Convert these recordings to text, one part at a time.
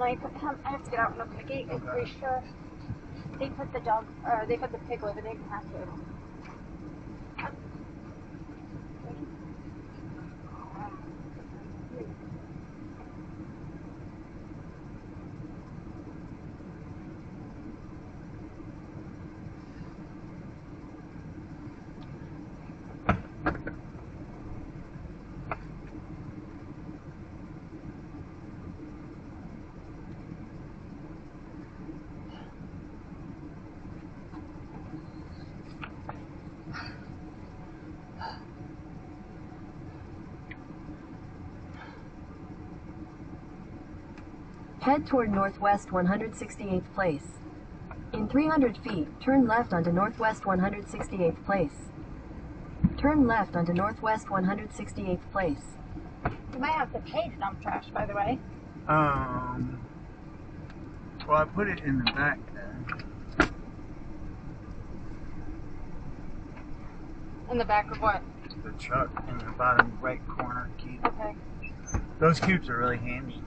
like, I have to get out and open the gate. I'm pretty sure they put the dog, or they put the pig over there. You have to. Head toward Northwest 168th Place. In 300 feet, turn left onto Northwest 168th Place. Turn left onto Northwest 168th Place. You might have to pay to dump trash, by the way. Well, I put it in the back there. In the back of what? The truck in the bottom right corner key. Okay. Those cubes are really handy.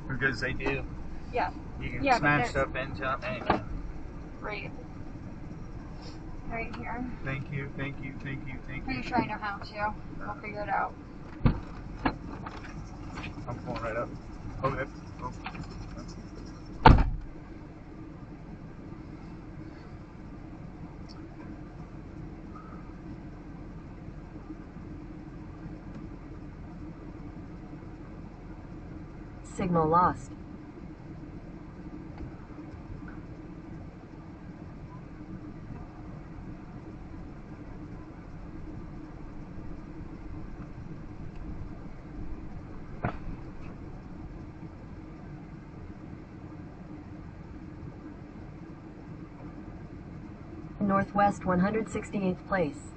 Because they do. Yeah. You can smash stuff into them. Anyway. Right. Right here. Thank you, thank you, thank you, thank you. Are you sure I know how to? I'll figure it out. I'm pulling right up. Okay. Oh. Signal lost. Northwest 168th Place.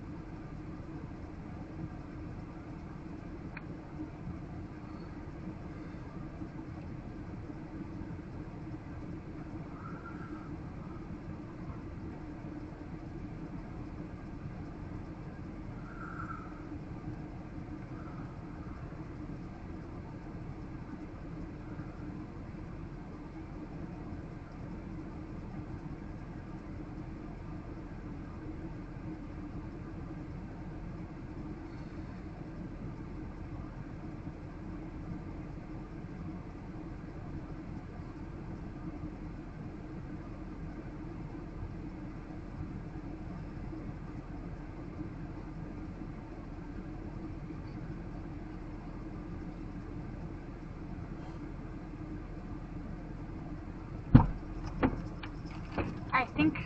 I think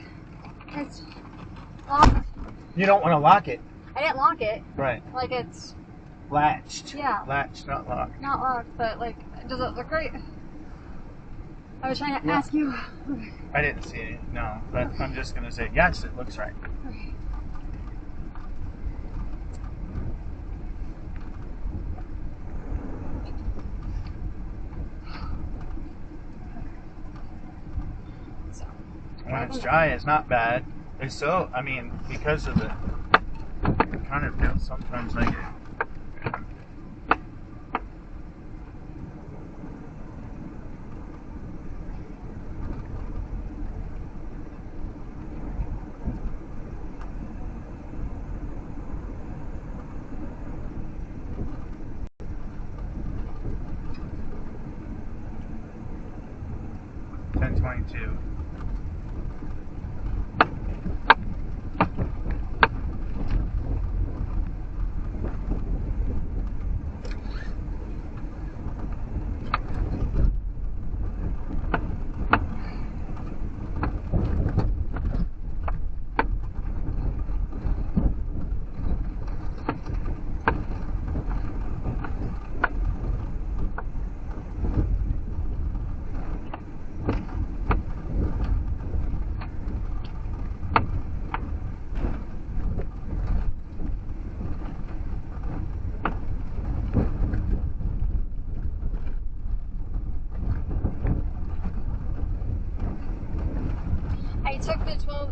it's locked. You don't want to lock it. I didn't lock it. Right. Like it's Latched. Yeah. Latched, not locked. Not locked, but like, does it look right? I was trying to ask you. I didn't see it, no. But I'm just going to say, yes, it looks right. Okay. So. When it's dry, it's not bad. It's so, I mean, because of the, it kind of feels sometimes like it. $10.22.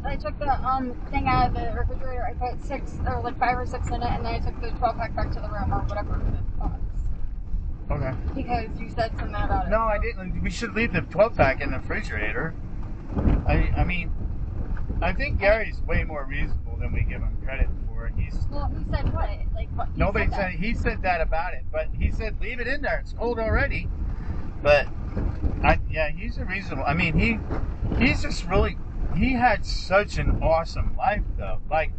I took the thing out of the refrigerator. I put 5 or 6 in it, and then I took the 12-pack back to the room or whatever it was. Okay. Because you said something about it. No, I didn't. We should leave the 12-pack in the refrigerator. I mean, I think Gary's way more reasonable than we give him credit for. Well, who said what? Like what? Nobody said. He said that about it, but he said leave it in there. It's cold already. But yeah, he's a reasonable. I mean, he's just really. He had such an awesome life, though. Like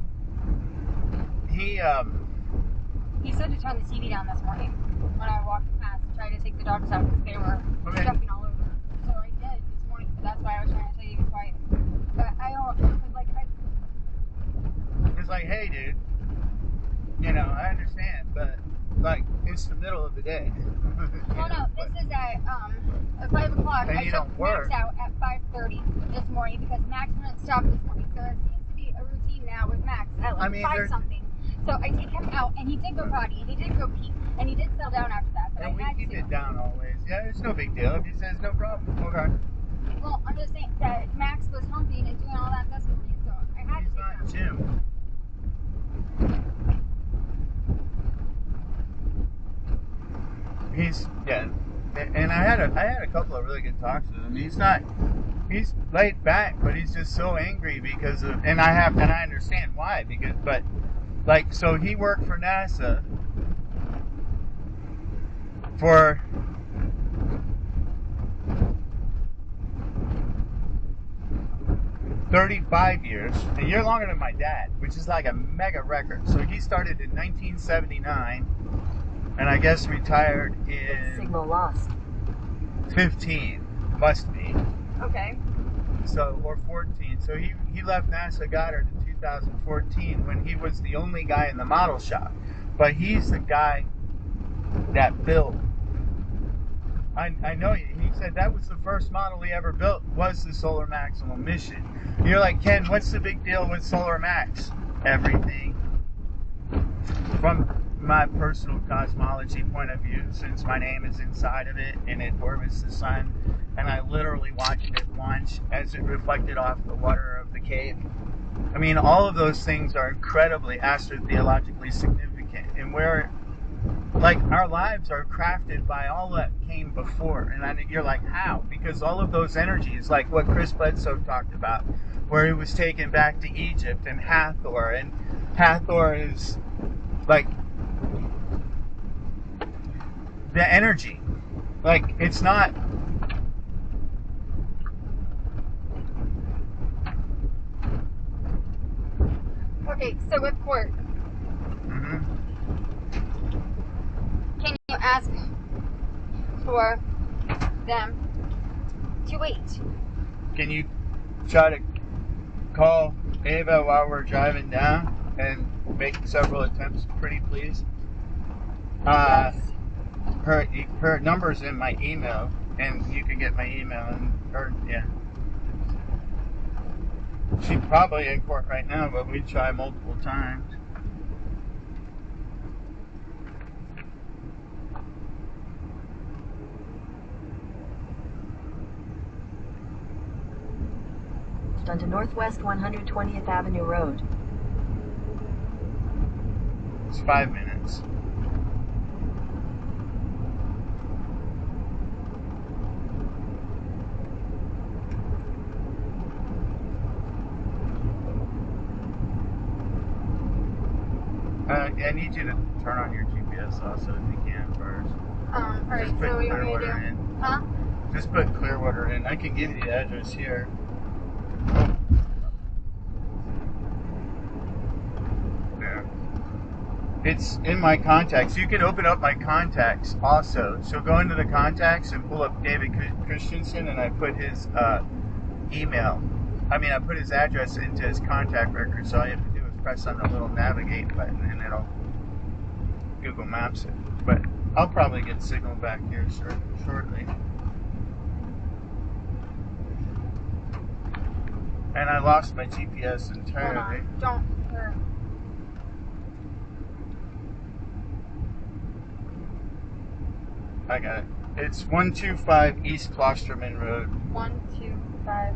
he said to turn the TV down this morning when I walked past and tried to take the dogs out because they were jumping all over. So I did this morning, but that's why I was trying to tell you to be quiet. But I don't, cause like it's like, hey, dude, you know, I understand, but like it's the middle of the day. well, no, this is at 5 o'clock. And I you took don't work. Max out at 5:30 this morning because Max wouldn't stop this morning. So it seems to be a routine now with Max at like 5 something. So I take him out, and he did go potty, and he did go pee, and he did settle down after that. But And I we had keep to. it down always. Yeah, it's no big deal. If he says no problem, okay. Well, I'm just saying that Max was humping and doing all that this morning, so I had He's to not take him. Jim. And I had a couple of really good talks with him. He's laid back, but he's just so angry because of, and I understand why, but like, so he worked for NASA for 35 years, a year longer than my dad, which is like a mega record. So he started in 1979, and I guess retired in Signal lost. 15, must be. Okay. So, or 14. So he left NASA Goddard in 2014 when he was the only guy in the model shop. But he's the guy that built. I know he said that was the first model he ever built was the Solar Maximum mission. You're like, Ken, what's the big deal with Solar Max? Everything. From my personal cosmology point of view, since my name is inside of it and it orbits the sun, and I literally watched it launch as it reflected off the water of the cave. I mean, all of those things are incredibly astrotheologically significant, and where, like, our lives are crafted by all that came before. And you're like, how? Because all of those energies, like what Chris Bledsoe talked about, where he was taken back to Egypt and Hathor is like the energy. Like, it's not. Okay, so with court, can you ask for them to wait? Can you try to call Ava while we're driving down and make several attempts, pretty please? Yes. Her number's in my email, and you can get my email. Yeah. She's probably in court right now, but we try multiple times. Onto Northwest 120th Avenue Road. It's 5 minutes. I need you to turn on your GPS also if you can first. Alright, Just put so what you want me to Clearwater do? in. Huh? Just put Clearwater in. I can give you the address here. There. It's in my contacts. You can open up my contacts also. So go into the contacts and pull up David Christensen, and I put his email. I mean, I put his address into his contact record, so all you have to do is press on the little navigate button, and it'll Google Maps it. But I'll probably get signal back here shortly. And I lost my GPS entirely. Hold on. Don't. I got it. It's 125 East Klosterman Road. 125.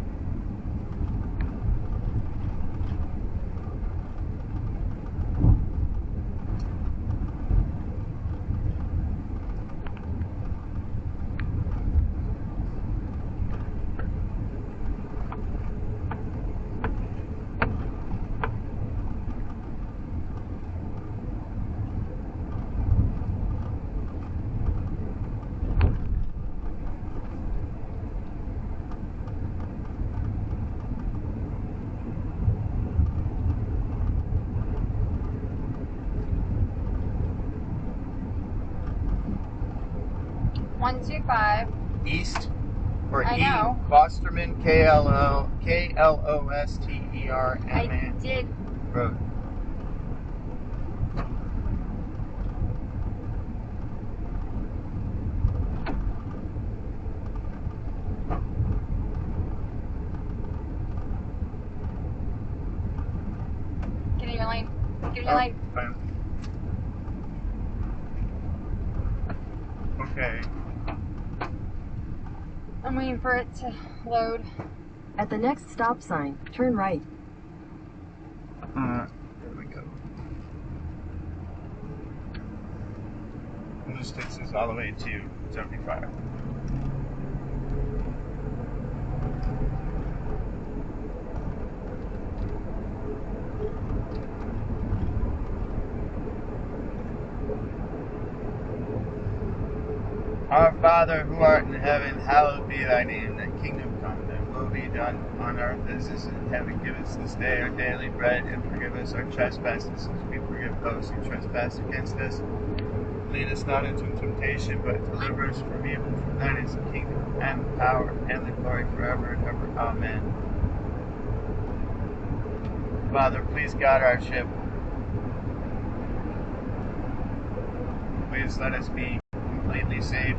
125. East or I E know. Klosterman, Klosterman I did. Road. Get in your lane. Get in your lane. Fine. Okay. I'm waiting for it to load. At the next stop sign, turn right. There we go. And this takes us all the way to 75. Our Father who art in heaven, hallowed be thy name. Thy kingdom come, thy will be done on earth as it is in heaven. Give us this day our daily bread, and forgive us our trespasses as we forgive those who trespass against us. Lead us not into temptation, but deliver us from evil. For thine is the kingdom, and the power, and the glory forever and ever. Amen. Father, please guide our ship. Please let us be completely safe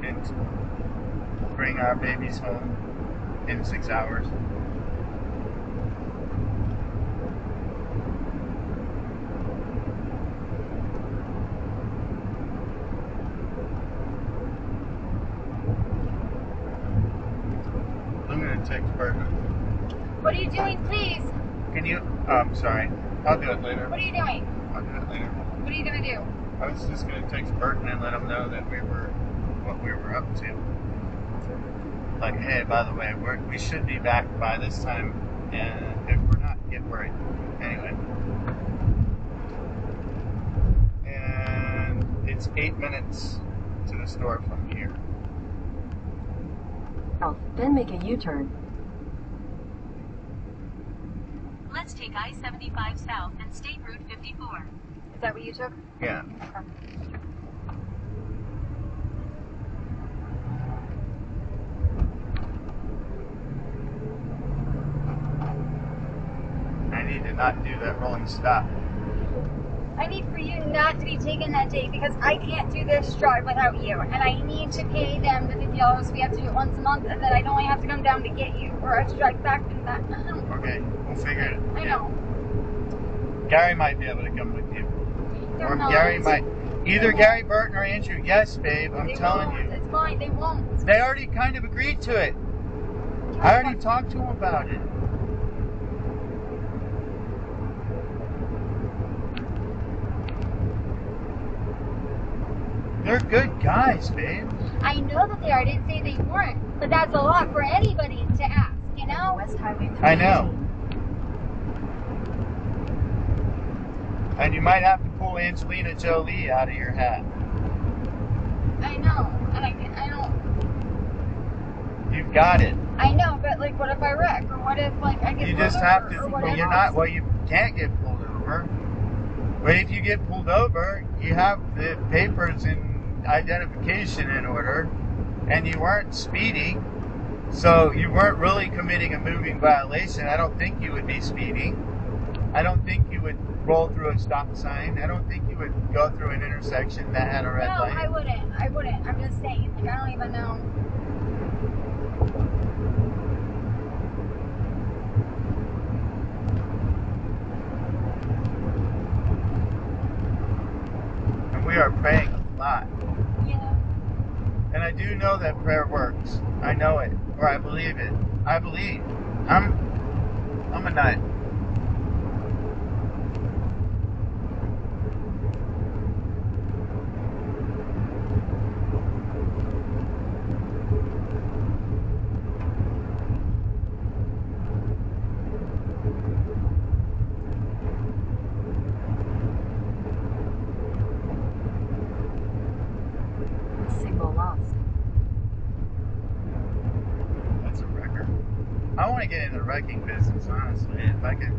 and bring our babies home in 6 hours. I'm going to text Bertha. What are you doing, please? Can you? Oh, I'm sorry. I'll do it later. What are you doing? I'll do it later. What are you gonna do? I was just going to text Burton and let him know that what we were up to. Like, hey, by the way, we should be back by this time, and if we're not, get worried. Anyway. And it's 8 minutes to the store from here. Then make a U-turn. Let's take I-75 south and State Route 54. Is that what you took? Yeah. I need to not do that rolling stop. I need for you not to be taking that date because I can't do this drive without you. And I need to pay them the $50. We have to do it once a month, and then I don't have to come down to get you, or I have to drive back and back. Okay, we'll figure it out. I know. Gary might be able to come with you. They're Or not. Gary might. Either Gary, Burton, or Andrew. Yes, babe, I'm telling won't. you. It's fine, they won't. They already kind of agreed to it. I already talked to them about it. They're good guys, babe. I know that they are. I didn't say they weren't. But that's a lot for anybody to ask, you know? West Highway 318. I know. And you might have to pull Angelina Jolie out of your hat. I know. And I don't. You've got it. I know, but like, what if I wreck? Or what if, like, I get You pulled just over, have to. or whatever? You're not. Well, you can't get pulled over. But if you get pulled over, you have the papers and identification in order, and you weren't speeding, so you weren't really committing a moving violation. I don't think you would be speeding. I don't think you would roll through a stop sign. I don't think you would go through an intersection that had a red light. No, I wouldn't. I'm just saying. Like, I don't even know. And we are praying a lot. Yeah. And I do know that prayer works. I know it, or I believe it. I believe. I'm a nut. Signal lost. That's a wrecker. I want to get in the wrecking business, honestly. If I could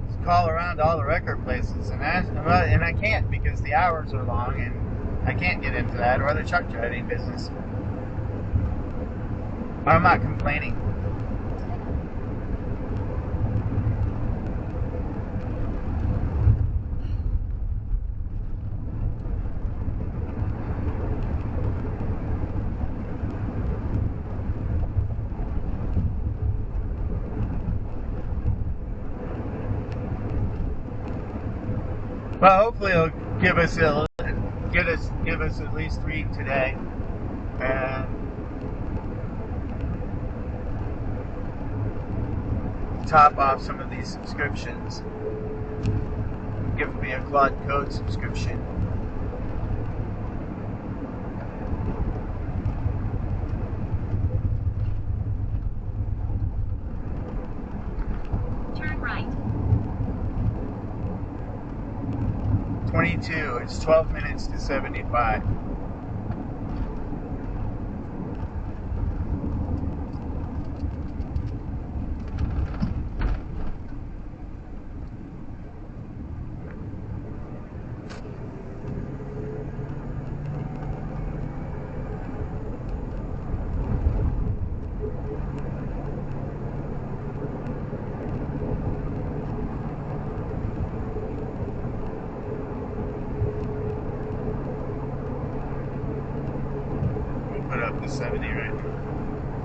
just call around to all the wrecker places and ask them, and I can't because the hours are long, and I can't get into that or the truck driving business. I'm not complaining. Well, hopefully it'll give us at least 3 today, and top off some of these subscriptions. Give me a Claude Code subscription. Turn right. 22. It's 12 minutes to 75. Put up to 70 right now.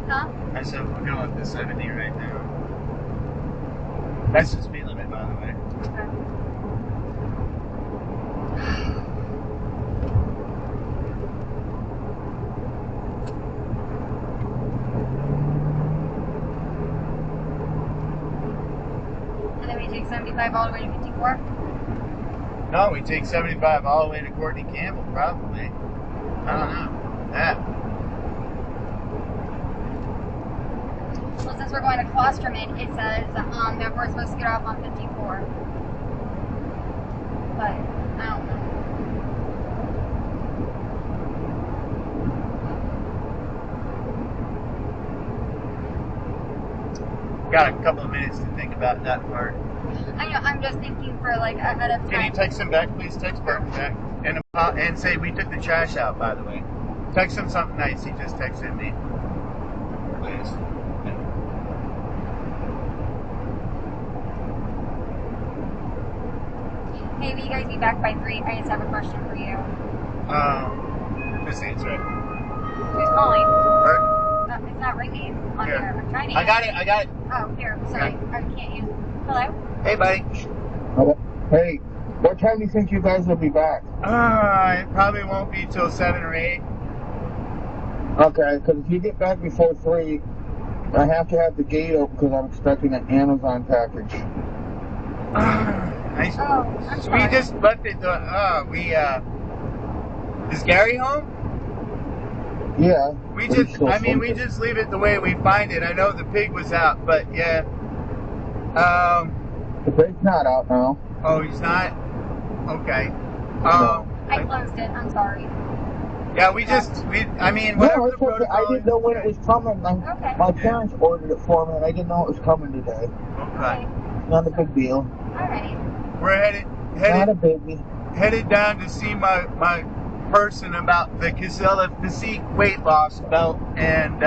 Huh? I said we'll go up to 70 right now. That's the speed limit, by the way. Okay. And then we take 75 all the way to 54? No, we take 75 all the way to Courtney Campbell, probably. I don't know. Yeah. Well, since we're going to Klosterman, it says that we're supposed to get off on 54. But, I don't know. Got a couple of minutes to think about that part. I know, I'm just thinking for like ahead of time. Can you text him back, please? Text Burton back. And say we took the trash out, by the way. Text him something nice. He just texted me. Please. Hey, will you guys be back by 3? I just have a question for you. Just answer it. Who's calling? Burton? It's not ringing on Here. here. I'm trying to I got it. Oh, here. Sorry. Okay. I can't use. Hello? Hey, buddy. Hey, what time do you think you guys will be back? It probably won't be till 7 or 8. Okay, because if you get back before 3, I have to have the gate open because I'm expecting an Amazon package. Nice. Oh, I'm sorry. We just left it. Is Gary home? Yeah. We but he's just, still I mean, we sleeping. just leave it the way we find it. I know the pig was out, but yeah. The pig's not out now. Oh, he's not? Okay. I closed it. I'm sorry. Yeah, I mean, whatever No, the it's okay. I protocol didn't know when it was coming. Okay. My parents ordered it for me, and I didn't know it was coming today. Okay. Not a big deal. Alright. We're Not a biggie. headed down to see my person about the Casella Physique weight loss belt and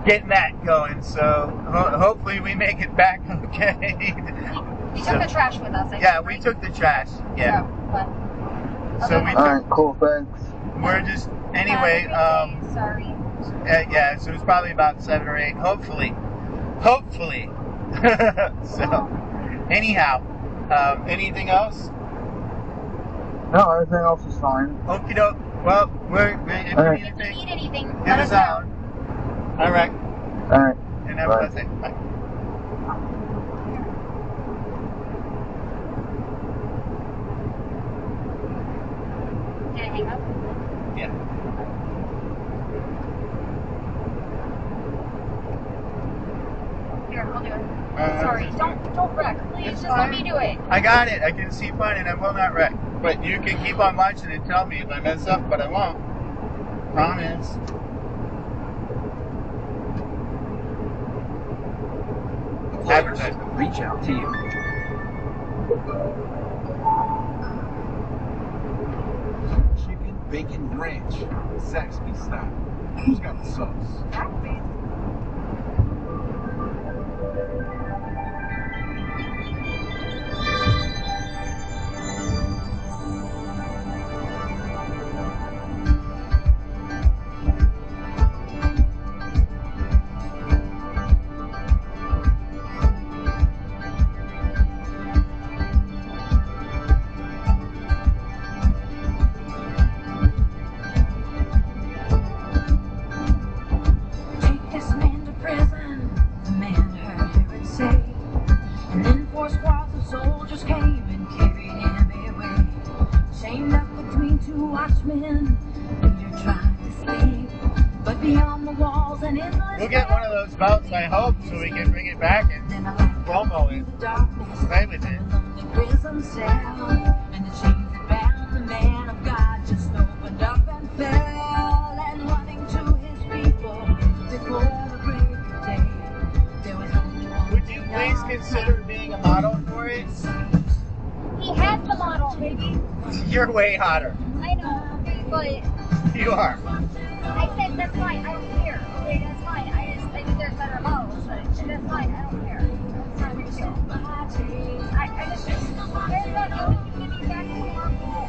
getting that going. So hopefully we make it back okay. We took the trash with us. Yeah, we took the trash. Yeah. So we All right, cool, thanks. we're just anyway. Sorry. Yeah. So it's probably about 7 or 8. Hopefully. So anyhow, anything else? No, everything else is fine. Okie doke. Well, if All you right. need If you anything, need anything, hit let us us know. out. All right. All right. And have a Bye. blessed day. Bye. Did it hang up? Yeah. Here, I'll do it. Sorry. Don't wreck. Please, It's just let me do it. I got it. I can see fun and I will not wreck. But you can keep on watching and tell me if I mess up, but I won't. Promise. Advertisement. Reach out to you. She bacon ranch, Zaxby style. Who's got the sauce? We'll get one of those belts, I hope, so we can bring it back and promo it. Play with it. Would you please consider being a model for it? He has the model, baby. You're way hotter. I know, but You are. I said that's fine. I don't care. Okay, that's fine. I think there's better models, but that's fine. I don't care. It's not a big deal. I just there's not no getting back to normal.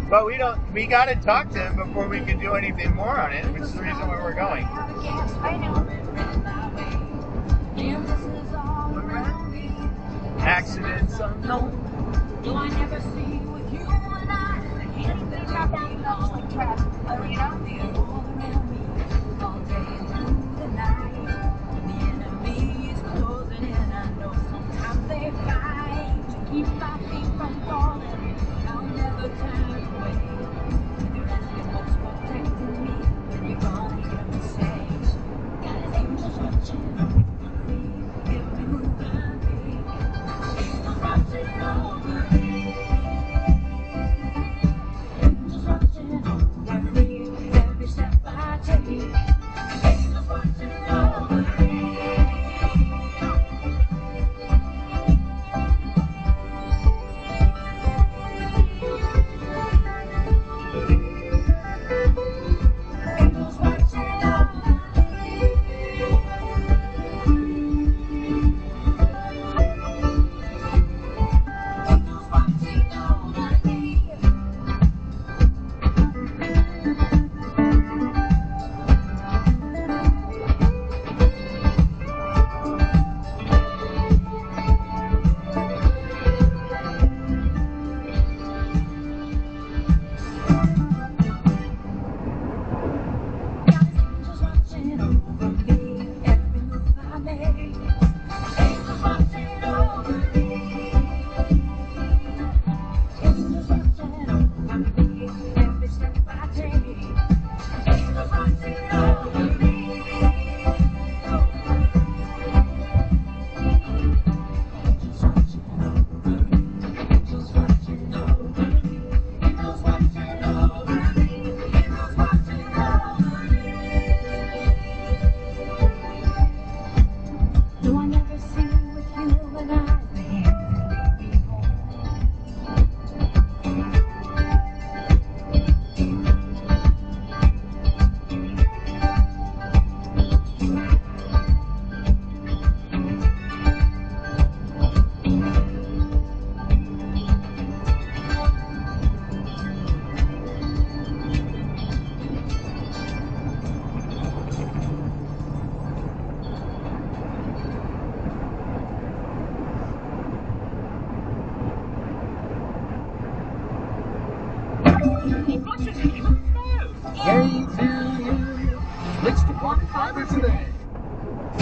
But we gotta talk to him before we can do anything more on it, which is the reason why we're going. I know. Accidents unknown. Do I never see with you and I can't even drop down much like trash, you know? All day through the night, the enemy is closing in. I know sometimes they fight to keep my feet from falling. I'll never turn away. They're asking what's protecting me, and you're gonna hear me say, God is angels watching over me, every move I make. Angels watching over me. Angels watching over me, every step I take. Angels watching over me. Angels watching over Angels watching over me. Angels watching over me, every move I make. Angels watching over me. Angels watching over me, every step I take. Angels watching over me. Angels watching over me. Angels watching over me. Angels watching over me. Angels watching over me. Do I never see with you when I the hand that lead me home?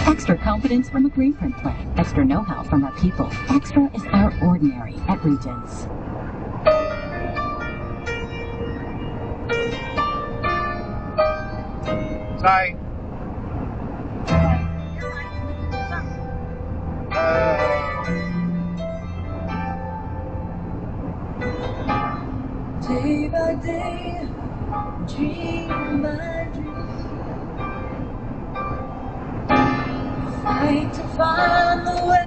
Extra confidence from a green print plan. Extra know-how from our people. Extra is our ordinary at Regions. Sorry. Day by day, dream by dream, fight to find the way.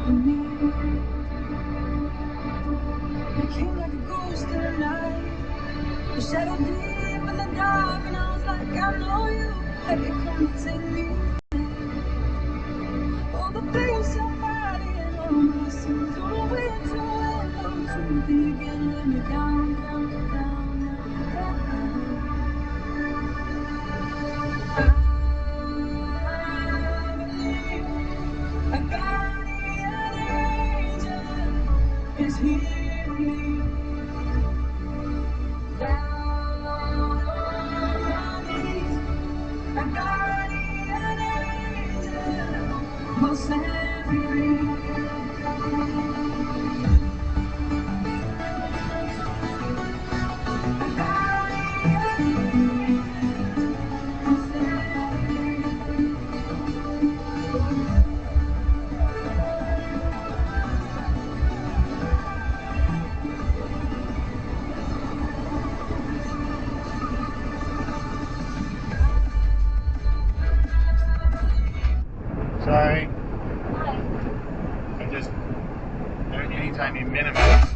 Came like a ghost in the night. The shadow deep in the dark, and I was like, I know you. Have you come to take me? Oh, the pain somebody and all my sins. Oh, we're too alone to begin. Let me down, down, down, down, down. I believe a guardian angel is hearing me. Down on my knees, a guardian angel will set me free. A guardian angel will set me free. Sorry. Hi. I just, anytime you minimize.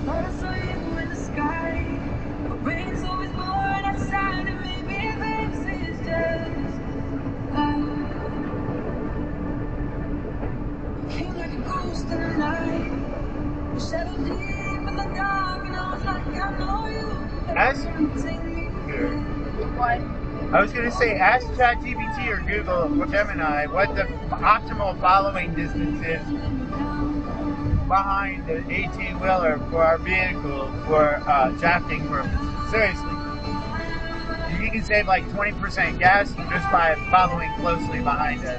Thought I saw you in the sky. But rain's always born outside, and maybe this is just life. Came like a ghost in the night. The shadow deep in the dark, and I was like, I know you. Ask, Take me. What? I was going to say, ask ChatGPT or Google or Gemini what the optimal following distance is behind the 18-wheeler for our vehicle for drafting purposes. Seriously. You can save like 20% gas just by following closely behind a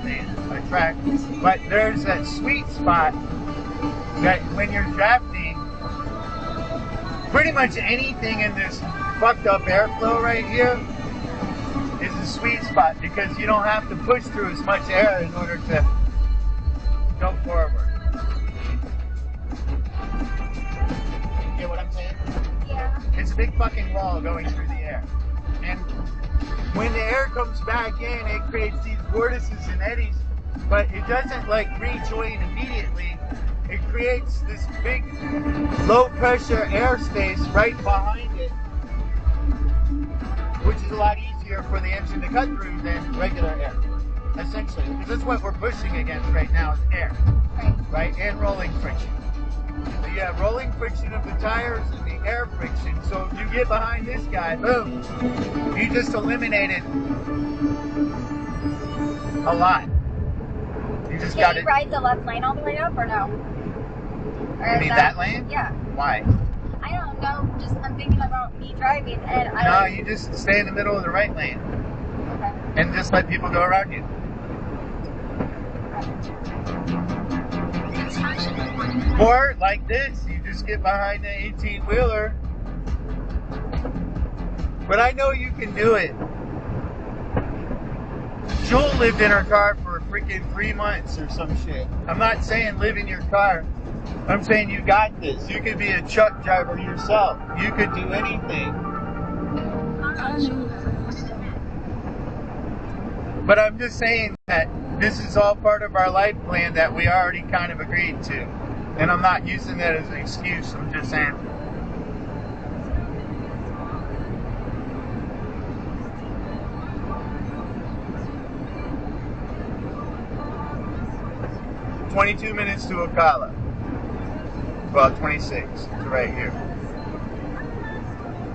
track. But there's that sweet spot that when you're drafting, pretty much anything in this fucked up airflow right here is a sweet spot because you don't have to push through as much air in order to go forward. Get what I'm saying? Yeah. It's a big fucking wall going through the air. And when the air comes back in, it creates these vortices and eddies, but it doesn't like rejoin immediately. It creates this big low pressure air space right behind it, which is a lot easier for the engine to cut through than regular air, essentially. Because that's what we're pushing against right now is air, right? And rolling friction. So you have rolling friction of the tires and the air friction. So if you get behind this guy, boom, you just eliminated a lot. You just got Can it. you ride the left lane all the way up or no? Or You is mean that lane? Yeah. Why? I don't know. Just I'm thinking about me driving and I. No, you just stay in the middle of the right lane Okay. and just let people go around you. Or like this, you just get behind the 18-wheeler. But I know you can do it. Jewel lived in her car for freaking 3 months or some shit. I'm not saying live in your car. I'm saying you got this. You could be a truck driver yourself. You could do anything. But I'm just saying that this is all part of our life plan that we already kind of agreed to. And I'm not using that as an excuse. I'm just saying. "22 minutes to Ocala." Well, 26 to right here.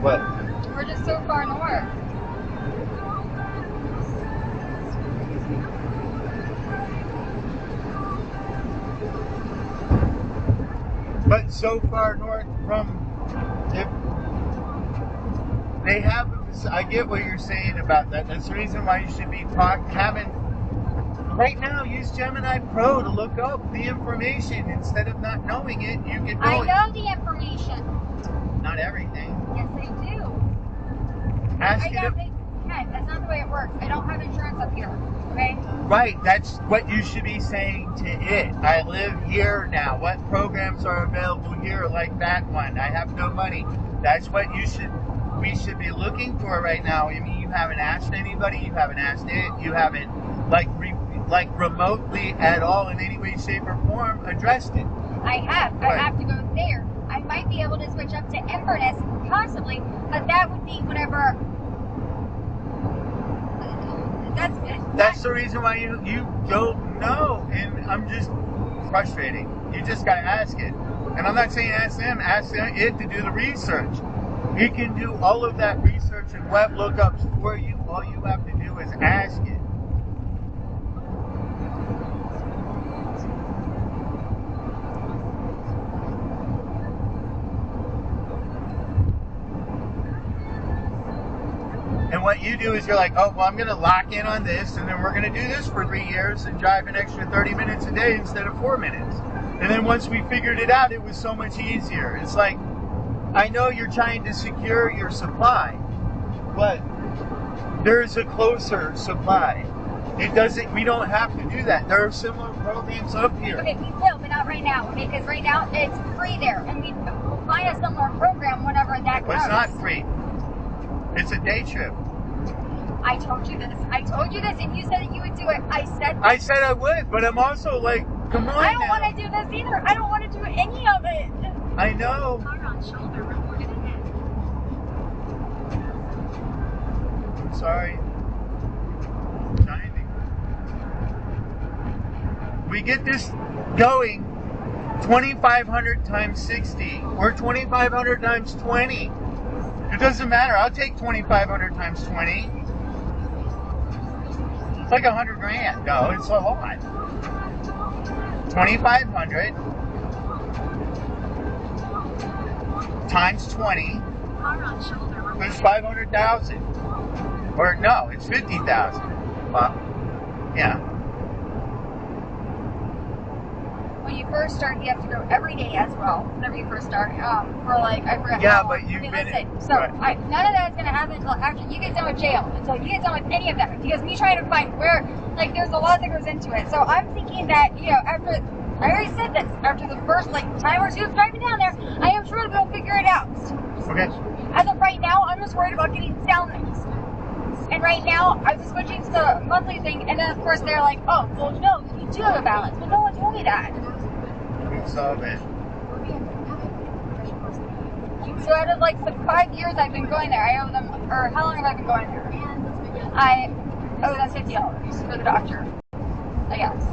What? We're just so far north. But so far north from, if they have, I get what you're saying about that. That's the reason why you should be having Right now, use Gemini Pro to look up the information. Instead of not knowing it, you get knowing. I know the information. Not everything. Yes, I do. Ask it. Ken, that's not the way it works. I don't have insurance up here. Okay? Right, that's what you should be saying to it. I live here now. What programs are available here like that one? I have no money. That's what we should be looking for right now. I mean, you haven't asked anybody, you haven't asked it, you haven't like remotely at all in any way, shape, or form addressed it. I have. Right. I have to go there. I might be able to switch up to Inverness, possibly, but that would be whenever. That's the reason why you don't know, and I'm just frustrating. You just gotta ask it, and I'm not saying ask them. Ask it to do the research. It can do all of that research and web lookups for you. All you have to do is ask it. And what you do is you're like, oh, well, I'm going to lock in on this, and then we're going to do this for 3 years and drive an extra 30 minutes a day instead of 4 minutes. And then once we figured it out, it was so much easier. It's like, I know you're trying to secure your supply, but there's a closer supply. We don't have to do that. There are similar programs up here. Okay, we will, but not right now. Because right now, it's free there. And we'll find a similar program whenever that But comes. it's not free. It's a day trip. I told you this. and you said that you would do it. I said I would, but I'm also like, come on I don't now. want to do this either. I don't want to do any of it. I know. Car on shoulder reported ahead. I'm sorry. We get this going 2,500 times 60 or 2,500 times 20. It doesn't matter. I'll take 2,500 times 20. It's like 100 grand. No, it's a lot. 2,500 times 20 is 500,000. Or no, it's 50,000. Well, yeah. When you first start, you have to go every day as well. Whenever you first start, for like I forgot. Yeah, how but long. you've been. Listen, so Right. none of that's gonna happen until after you get done with jail. Until you get done with any of that, because me trying to find where, like, there's a lot that goes into it. So I'm thinking that after I already said this, after the first time or two of driving down there, I am sure we'll figure it out. Okay. As of right now, I'm just worried about getting down there. And right now, I was switching to the monthly thing, and then of course they're like, oh, well, no, you do have a balance. But no one told me that. So bad. So out of like the 5 years I've been going there, I owe them, or how long have I been going there? I owe them $50 for the doctor, I guess.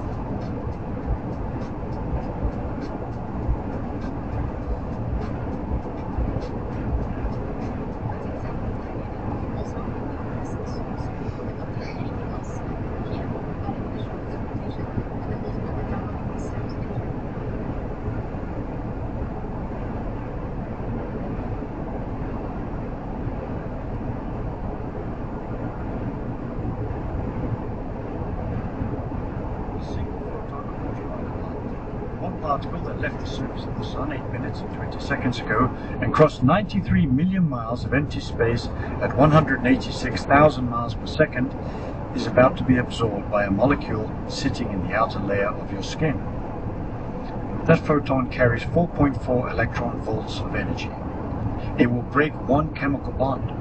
Particle that left the surface of the Sun 8 minutes and 20 seconds ago and crossed 93 million miles of empty space at 186,000 miles per second is about to be absorbed by a molecule sitting in the outer layer of your skin. That photon carries 4.4 electron volts of energy. It will break one chemical bond,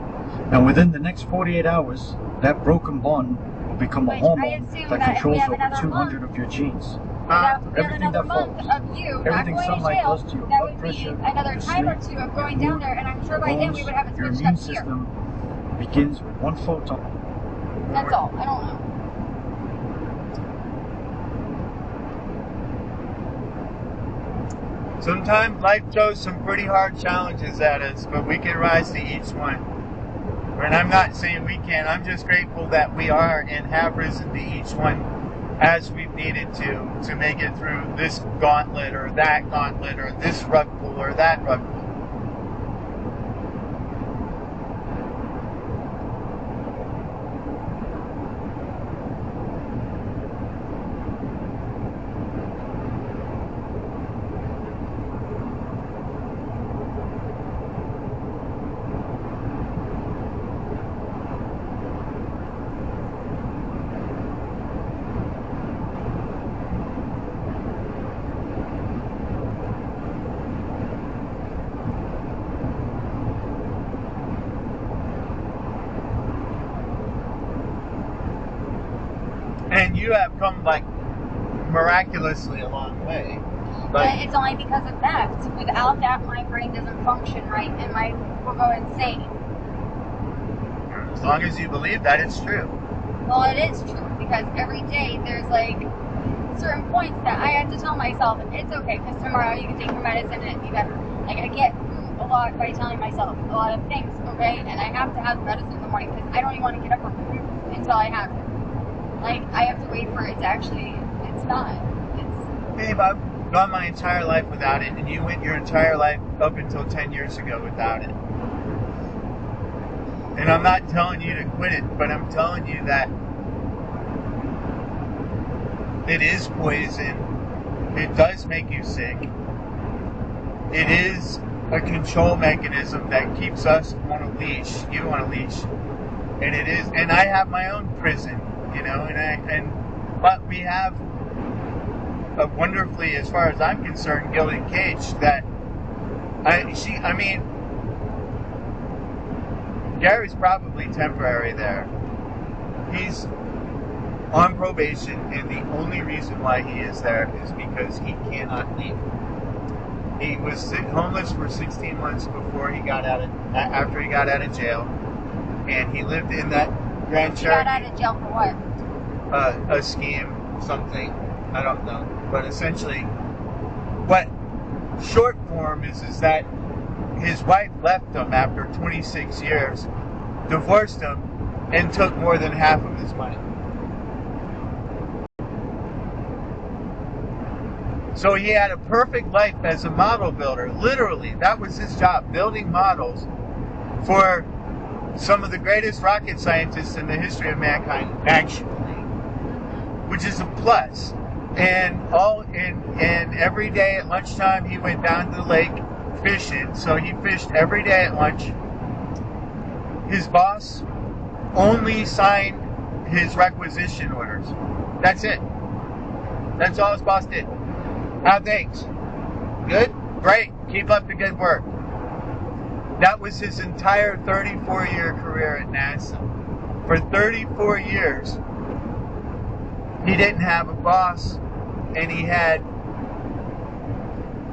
and within the next 48 hours, that broken bond will become a hormone that controls over 200 of your genes. Everything that falls, everything sunlight does to your blood pressure, another your time or sleep, two of going your down mood, there, and I'm sure by your then we would have it your switched immune up here. system begins with one photon. That's all. I don't know. Sometimes life throws some pretty hard challenges at us, but we can rise to each one. And I'm not saying we can. I'm just grateful that we are and have risen to each one as we've needed to make it through this gauntlet or that gauntlet or this rug pull or that rug pull. And you have come like miraculously a long way. But it's only because of that. Without that, my brain doesn't function right, and my will go insane. As long as you believe that it's true. Well, it is true, because every day there's like certain points that I have to tell myself, it's okay, because tomorrow you can take your medicine and it'll be better. Like, I get through a lot by telling myself a lot of things, okay? And I have to have medicine in the morning, because I don't even want to get up until I have it. Like, I have to wait for it to actually, it's not. Babe, I've gone my entire life without it, and you went your entire life up until 10 years ago without it. And I'm not telling you to quit it, but I'm telling you that it is poison. It does make you sick. It is a control mechanism that keeps us on a leash. You on a leash. And it is, and I have my own prison, you know, but we have a wonderfully, as far as I'm concerned, gilded cage that I mean, Gary's probably temporary there. He's on probation, and the only reason why he is there is because he cannot leave. He was homeless for 16 months before he got after he got out of jail, and he lived in that Grand Cherokee. He got out of jail for what? A scheme, something, I don't know. But essentially, what short form is that his wife left him after 26 years, divorced him, and took more than half of his money. So he had a perfect life as a model builder. Literally, that was his job, building models for some of the greatest rocket scientists in the history of mankind, actually, which is a plus. And every day at lunchtime he went down to the lake fishing. So he fished every day at lunch. His boss only signed his requisition orders. That's it. That's all his boss did. How things? Good? Great. Keep up the good work. That was his entire 34-year career at NASA. For 34 years, he didn't have a boss, and he had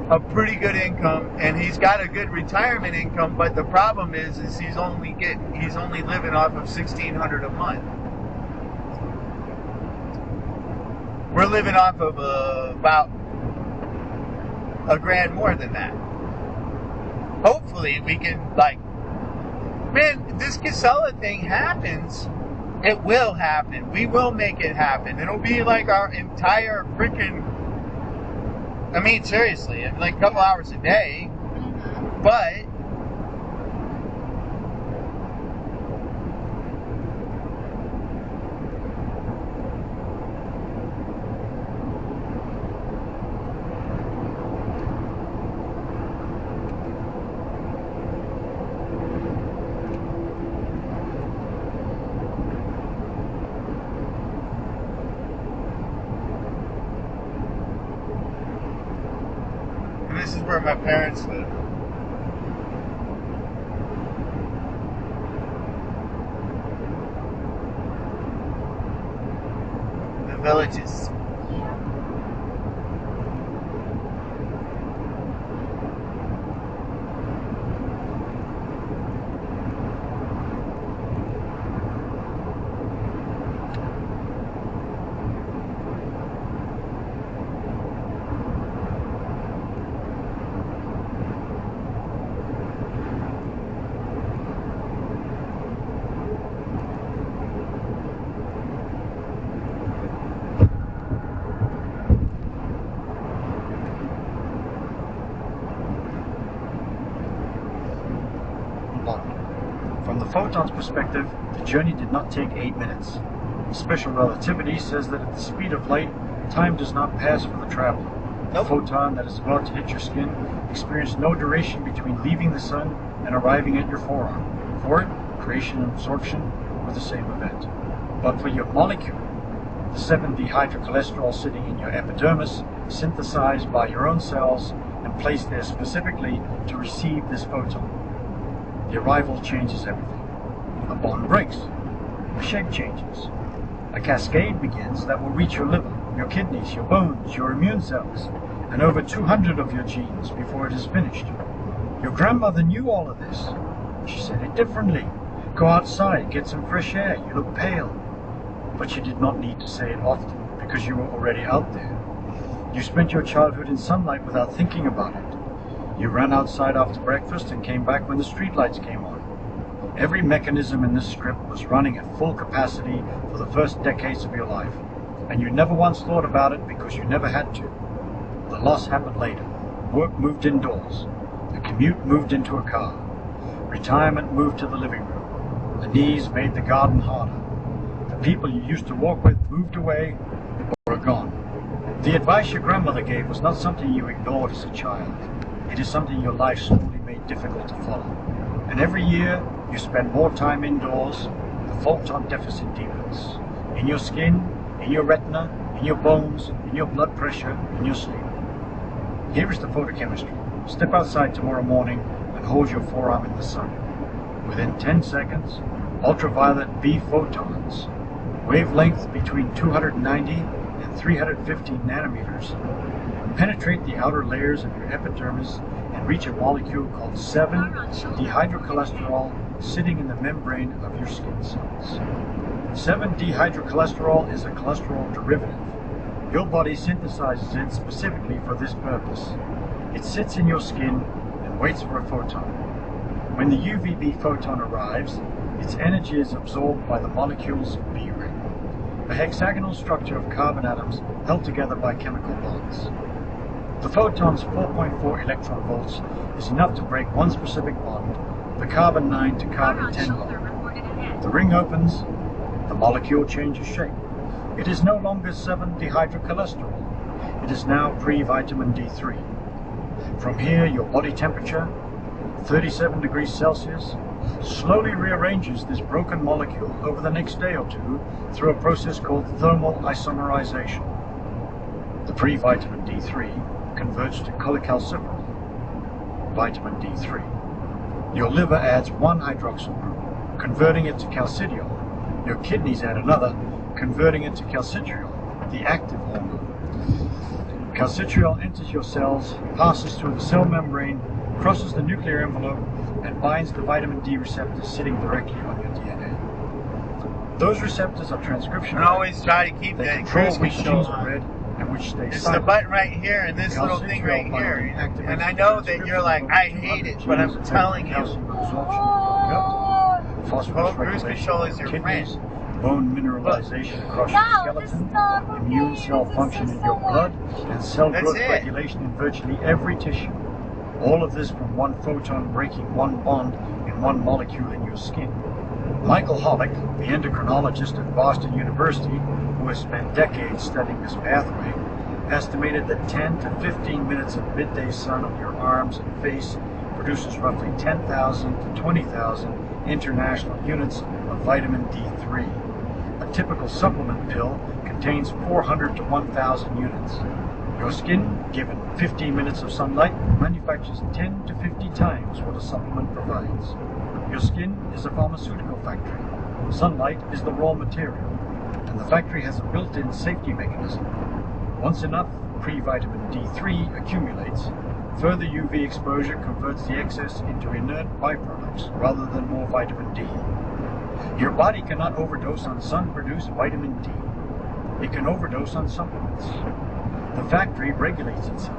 a pretty good income, and he's got a good retirement income, but the problem is he's only living off of $1,600 a month. We're living off of about $1,000 more than that. Hopefully we can, like, man, this Casella thing happens. It will happen. We will make it happen. It'll be like our entire freaking, I mean, seriously, like a couple hours a day, but this is where my parents live. The Villages. From the photon's perspective, the journey did not take 8 minutes. Special relativity says that at the speed of light, time does not pass for the traveler. The photon that is about to hit your skin experienced no duration between leaving the sun and arriving at your forearm. For it, creation and absorption were the same event. But for your molecule, the 7-dehydrocholesterol sitting in your epidermis, synthesized by your own cells and placed there specifically to receive this photon. The arrival changes everything. A bond breaks. A shape changes. A A cascade begins that will reach your liver, your kidneys, your bones, your immune cells, and over 200 of your genes before it is finished. Your grandmother knew all of this. She said it differently. Go outside, get some fresh air, you look pale. But she did not need to say it often because you were already out there. You spent your childhood in sunlight without thinking about it. You ran outside after breakfast and came back when the streetlights came on. Every mechanism in this strip was running at full capacity for the first decades of your life, and you never once thought about it because you never had to. The loss happened later. Work moved indoors. The commute moved into a car. Retirement moved to the living room. The knees made the garden harder. The people you used to walk with moved away or are gone. The advice your grandmother gave was not something you ignored as a child. It is something your life slowly made difficult to follow. And every year, you spend more time indoors, the photon deficit deepens. In your skin, in your retina, in your bones, in your blood pressure, in your sleep. Here is the photochemistry. Step outside tomorrow morning and hold your forearm in the sun. Within 10 seconds, ultraviolet B photons, wavelength between 290 and 350 nanometers, penetrate the outer layers of your epidermis and reach a molecule called 7-dehydrocholesterol sitting in the membrane of your skin cells. 7-dehydrocholesterol is a cholesterol derivative. Your body synthesizes it specifically for this purpose. It sits in your skin and waits for a photon. When the UVB photon arrives, its energy is absorbed by the molecule's B ring, a hexagonal structure of carbon atoms held together by chemical bonds. The photon's 4.4 electron volts is enough to break one specific bond, the carbon 9 to carbon 10 bond. The ring opens, the molecule changes shape. It is no longer 7-dehydrocholesterol. It is now pre-vitamin D3. From here, your body temperature, 37 degrees Celsius, slowly rearranges this broken molecule over the next day or two through a process called thermal isomerization. The pre-vitamin D3 converts to cholecalciferol, vitamin D3. Your liver adds one hydroxyl group, converting it to calcidiol. Your kidneys add another, converting it to calcitriol, the active hormone. Calcitriol enters your cells, passes through the cell membrane, crosses the nuclear envelope, and binds the vitamin D receptors sitting directly on your DNA. Those receptors are transcription. And always try to keep that cruise control on. Read and which stay it's silent. the button right here and this little thing right here. And I know that you're like, I hate it, but I'm telling you. Phosphorus Cruise control is your friend. Bone mineralization across your skeleton, immune cell function in your blood, and cell growth regulation in virtually every tissue. All of this from one photon breaking one bond in one molecule in your skin. Michael Hollick, the endocrinologist at Boston University, who has spent decades studying this pathway, estimated that 10 to 15 minutes of midday sun on your arms and face produces roughly 10,000 to 20,000 international units of vitamin D3. A typical supplement pill contains 400 to 1,000 units. Your skin, given 15 minutes of sunlight, manufactures 10 to 50 times what a supplement provides. Your skin is a pharmaceutical factory. Sunlight is the raw material, and the factory has a built-in safety mechanism. Once enough pre-vitamin D3 accumulates, further UV exposure converts the excess into inert byproducts rather than more vitamin D. Your body cannot overdose on sun-produced vitamin D. It can overdose on supplements. The factory regulates itself.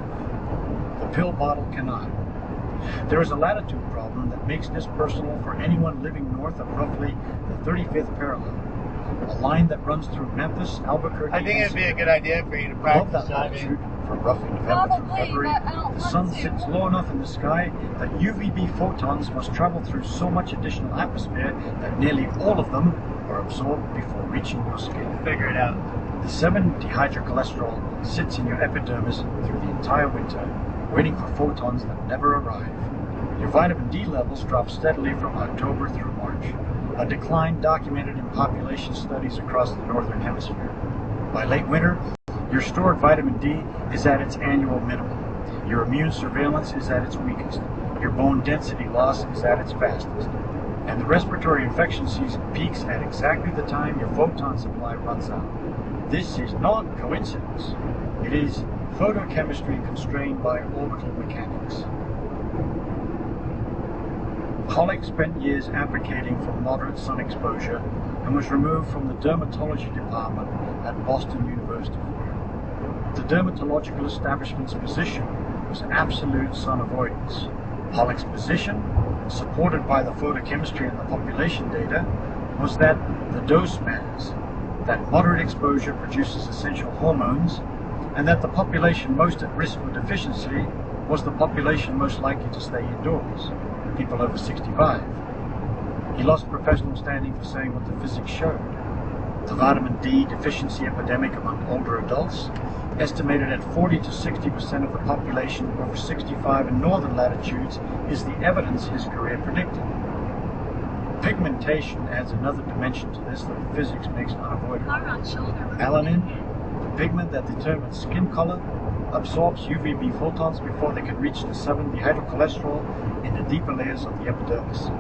The pill bottle cannot. There is a latitude problem that makes this personal for anyone living north of roughly the 35th parallel, a line that runs through Memphis, Albuquerque. I think it'd be a good idea for you to above practice that latitude, diving. from roughly November through February, the sun sits low enough in the sky that UVB photons must travel through so much additional atmosphere that nearly all of them are absorbed before reaching your skin. Figure it out. The 7-dehydrocholesterol sits in your epidermis through the entire winter, waiting for photons that never arrive. Your vitamin D levels drop steadily from October through March, a decline documented in population studies across the northern hemisphere. By late winter, your stored vitamin D is at its annual minimum. Your immune surveillance is at its weakest. Your bone density loss is at its fastest. And the respiratory infection season peaks at exactly the time your photon supply runs out. This is not coincidence. It is photochemistry constrained by orbital mechanics. Pollock spent years advocating for moderate sun exposure and was removed from the dermatology department at Boston University. The dermatological establishment's position was absolute sun avoidance. Pollock's position, supported by the photochemistry and the population data, was that the dose matters, that moderate exposure produces essential hormones, and that the population most at risk for deficiency was the population most likely to stay indoors, people over 65. He lost professional standing for saying what the physics showed. The vitamin D deficiency epidemic among older adults, estimated at 40 to 60% of the population over 65 in northern latitudes, is the evidence his career predicted. Pigmentation adds another dimension to this that physics makes unavoidable. Melanin, the pigment that determines skin color, absorbs UVB photons before they can reach the 7-dehydrocholesterol in the deeper layers of the epidermis.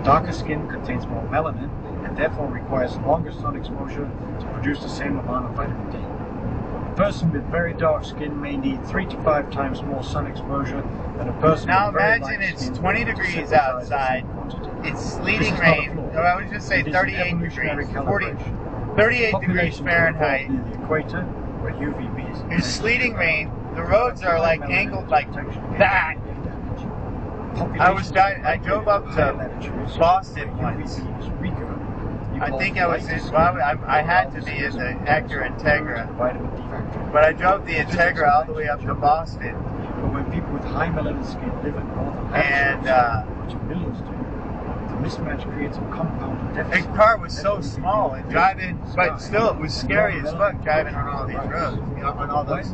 Darker skin contains more melanin and therefore requires longer sun exposure to produce the same amount of vitamin D. A person with very dark skin may need 3 to 5 times more sun exposure than a person now with very imagine light it's skin 20 degrees outside, it's sleeting rain, or I would just say 38 degrees, 38 degrees Fahrenheit, near the equator, where UVB is. It's sleeting rain, the roads are like angled like that. I drove up to Boston once. I think I was I had to be in the Acura Integra, but I drove the Integra all the way up to Boston. But when people with high melanin skin live in northern latitudes, which millions do, the mismatch creates a compound deficit. The car was so small and driving, but still it was scary as fuck driving on all these roads, you know, on all those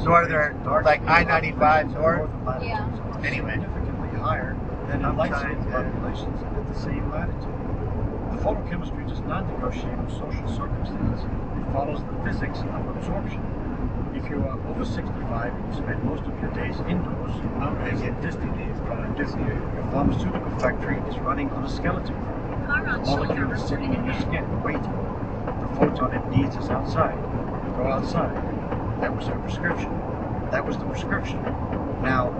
northern, like I-95 north. Yeah. Anyway. Significantly higher than in light populations at the same latitude. The photochemistry does not negotiate with social circumstance. It follows the physics of absorption. If you are over 65 and you spend most of your days indoors, as in distant days from your pharmaceutical factory is running on a skeleton. The molecule is sitting in your skin, waiting. The photon it needs is outside. Go outside. That was your prescription. That was the prescription. Now,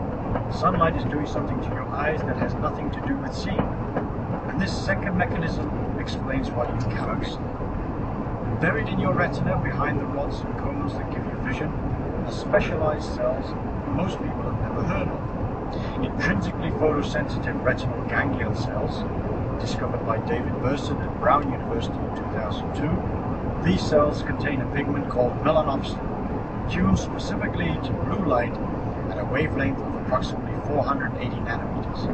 sunlight is doing something to your eyes that has nothing to do with seeing. And this second mechanism explains why you cannot see. Buried in your retina behind the rods and cones that give you vision are specialized cells most people have never heard of. Intrinsically photosensitive retinal ganglion cells, discovered by David Burson at Brown University in 2002, these cells contain a pigment called melanopsin, tuned specifically to blue light at a wavelength of approximately 480 nanometers.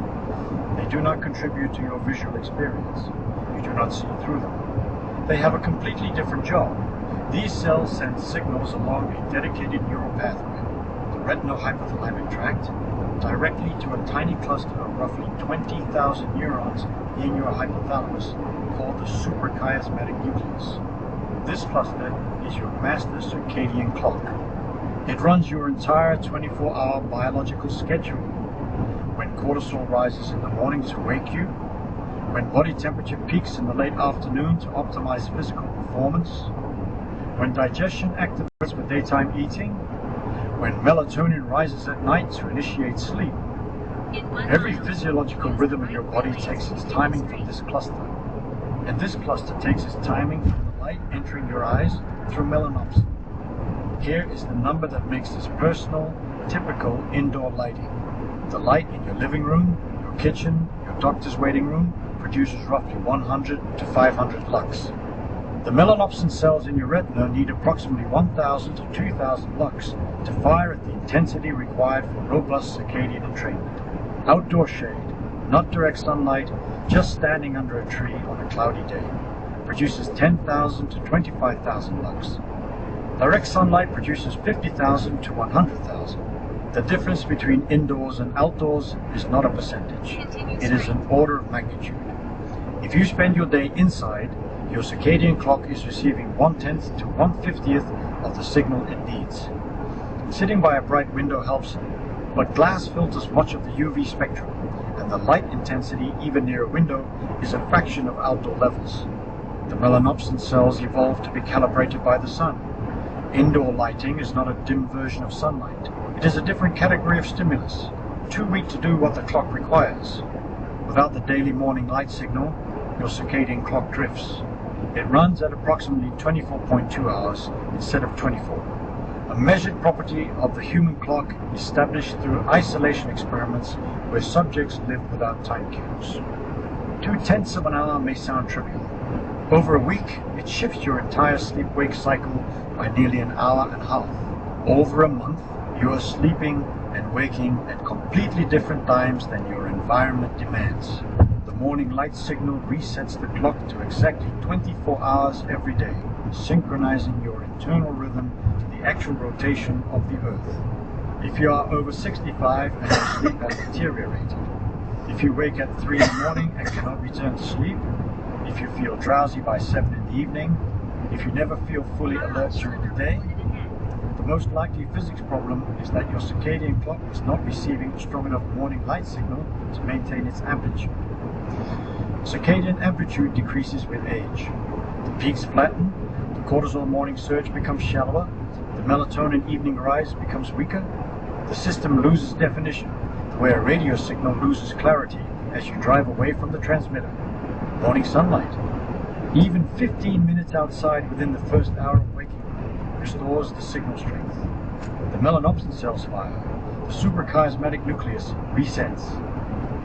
They do not contribute to your visual experience. You do not see through them. They have a completely different job. These cells send signals along a dedicated neural pathway, the retinohypothalamic tract, directly to a tiny cluster of roughly 20,000 neurons in your hypothalamus, called the suprachiasmatic nucleus. This cluster is your master circadian clock. It runs your entire 24-hour biological schedule. When cortisol rises in the morning to wake you, when body temperature peaks in the late afternoon to optimize physical performance, when digestion activates for daytime eating, when melatonin rises at night to initiate sleep. Every physiological rhythm in your body takes its timing from this cluster, and this cluster takes its timing from the light entering your eyes through melanopsin. Here is the number that makes this personal, typical indoor lighting. The light in your living room, your kitchen, your doctor's waiting room produces roughly 100 to 500 lux. The melanopsin cells in your retina need approximately 1,000 to 2,000 lux to fire at the intensity required for robust circadian entrainment. Outdoor shade, not direct sunlight, just standing under a tree on a cloudy day, produces 10,000 to 25,000 lux. Direct sunlight produces 50,000 to 100,000. The difference between indoors and outdoors is not a percentage. It is an order of magnitude. If you spend your day inside, your circadian clock is receiving 1/10 to 1/50th of the signal it needs. Sitting by a bright window helps, but glass filters much of the UV spectrum, and the light intensity, even near a window, is a fraction of outdoor levels. The melanopsin cells evolved to be calibrated by the sun. Indoor lighting is not a dim version of sunlight. It is a different category of stimulus, too weak to do what the clock requires. Without the daily morning light signal, your circadian clock drifts. It runs at approximately 24.2 hours instead of 24. A measured property of the human clock established through isolation experiments where subjects lived without time cues. 0.2 of an hour may sound trivial. Over a week, it shifts your entire sleep-wake cycle by nearly an hour and a half. Over a month, you are sleeping and waking at completely different times than your environment demands. The morning light signal resets the clock to exactly 24 hours every day, synchronizing your internal rhythm to the actual rotation of the Earth. If you are over 65 and your sleep has deteriorated, if you wake at 3 in the morning and cannot return to sleep, if you feel drowsy by 7 in the evening, if you never feel fully alert during the day, the most likely physics problem is that your circadian clock is not receiving a strong enough morning light signal to maintain its amplitude. Circadian amplitude decreases with age. The peaks flatten, the cortisol morning surge becomes shallower, the melatonin evening rise becomes weaker, the system loses definition, the way a radio signal loses clarity as you drive away from the transmitter. Morning sunlight, even 15 minutes outside within the first hour of waking, restores the signal strength. The melanopsin cells fire, the suprachiasmatic nucleus resets,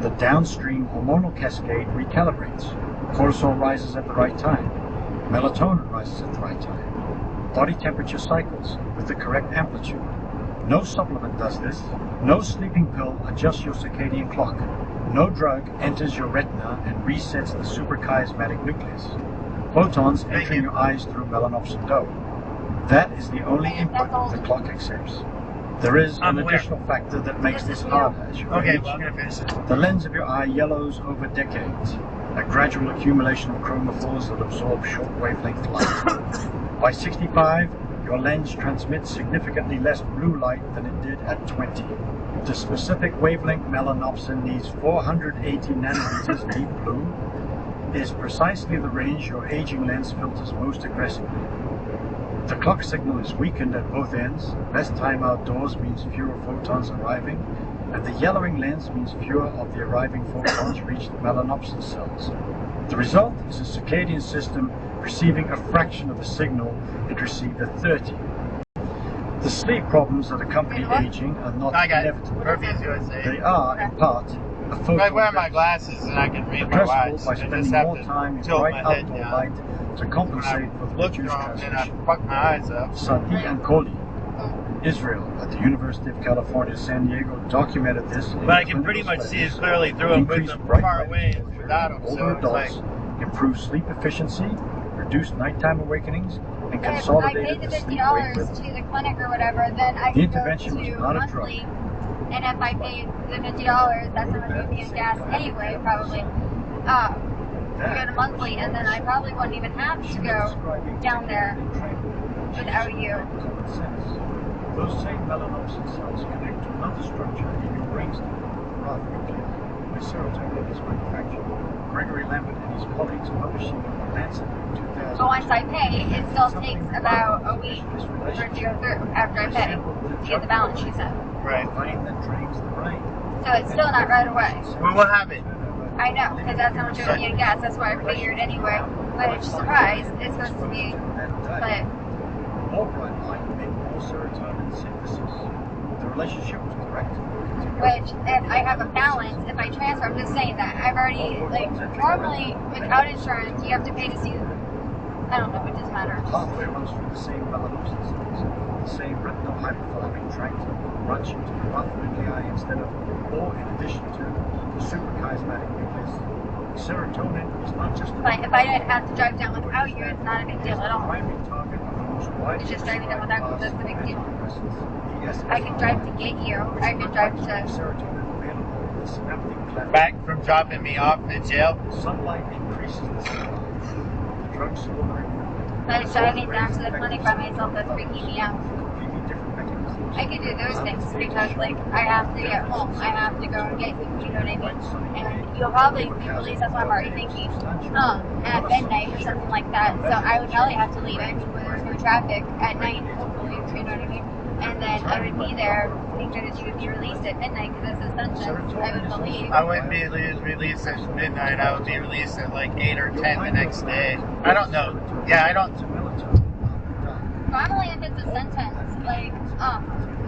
the downstream hormonal cascade recalibrates, cortisol rises at the right time, melatonin rises at the right time, body temperature cycles with the correct amplitude. No supplement does this, no sleeping pill adjusts your circadian clock, no drug enters your retina and resets the suprachiasmatic nucleus. Photons entering your eyes through melanopsin dough. That is the only input the clock accepts. There is an additional factor that makes this harder as you age. The lens of your eye yellows over decades, a gradual accumulation of chromophores that absorb short wavelength light. By 65, your lens transmits significantly less blue light than it did at 20. The specific wavelength melanopsin needs 480 nanometers deep blue. It is precisely the range your aging lens filters most aggressively. The clock signal is weakened at both ends. Less time outdoors means fewer photons arriving, and the yellowing lens means fewer of the arriving photons reach the melanopsin cells. The result is a circadian system receiving a fraction of the signal it received at 30. The sleep problems that accompany aging are not inevitable. They are, in part, a photo. I wear my glasses and I can read my watch. By spending more time in bright outdoor light to compensate for the reduced transmission. Sati and Kohli, Israel, at the University of California, San Diego, documented this. But I can pretty much see it clearly through them with them far away and without them. Older adults improve sleep efficiency, reduce nighttime awakenings, and consolidated the sleep wake rhythm. To the clinic or whatever, then I The can go intervention was to not a monthly. drug. And if I paid the $50, that's how much it would be in gas anyway, probably. To go to monthly, and then I probably wouldn't even have to go down there without you. Those same melanopsin cells connect to another structure in your brainstem, rather nuclei, where serotonin is manufactured. Gregory Lambert and his colleagues publishing in the Lancet in 2000. But once I pay, it still takes about a week for it to go through after I pay to get the balance she said. Right. That drains the brain. So it's still not right away. Well, we'll have it. I know, because that's how much it would be in gas. That's why I figured anyway. But it's surprised. It's supposed to be, but More bright light meant more serotonin synthesis. The relationship was direct. which if I have a balance, if I transfer, I'm just saying that. I've already, like, normally without insurance, you have to pay to see, I don't know, it doesn't matter. Pathway runs through the same melanopsin cells, the same retinal hypothalamic tract runs into the rough nuclei instead of, or in addition to, the suprachiasmatic nucleus. Serotonin is not just But if I didn't have to drive down without you, it's not a big deal at all. primary target of the most widely It's just driving down without you, that's the big deal. I I can drive to get you. I can drive to. Back from dropping me off at jail. Sunlight increases the supply. The drug slowly. But driving down to the clinic by myself, that's freaking me out. Completely different mechanism. I can do those things because, like, I have to get home. I have to go and get you. You know what I mean? And you'll probably be released. That's what I'm already thinking. At midnight or something like that. So I would probably have to leave when there's no traffic at night. Hopefully, you know what I mean? And then I would be there thinking that you would be released at midnight because it's essential. I would believe. I wouldn't be released at midnight. I would be released at like 8 or 10 the next day. I don't know. Yeah, I don't. Normally, if it's a sentence, like,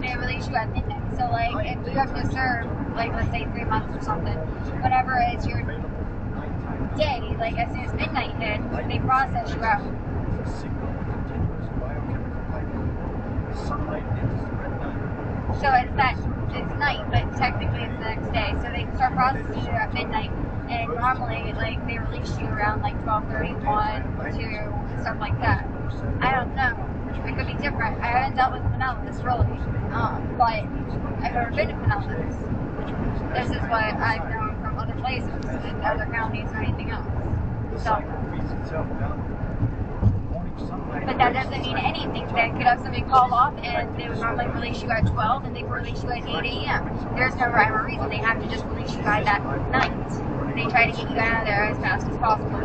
they release you at midnight. So, like, if you have to serve, like, let's say 3 months or something, whenever it's your day, like, as soon as midnight hit, they process you out. So it's night, but technically it's the next day. So they start processing you at midnight, and normally, like, they release you around, like, 12:31, 2, stuff like that. I don't know. It could be different. I haven't dealt with Pinellas, really, but I've never been to Pinellas. This is what I've known from other places, in other counties or anything else. So, but that doesn't mean anything. They could have somebody call off and they would normally release you at 12 and they could release you at 8 a.m. There's no rhyme or reason. They have to just release you by that night. And they try to get you out of there as fast as possible.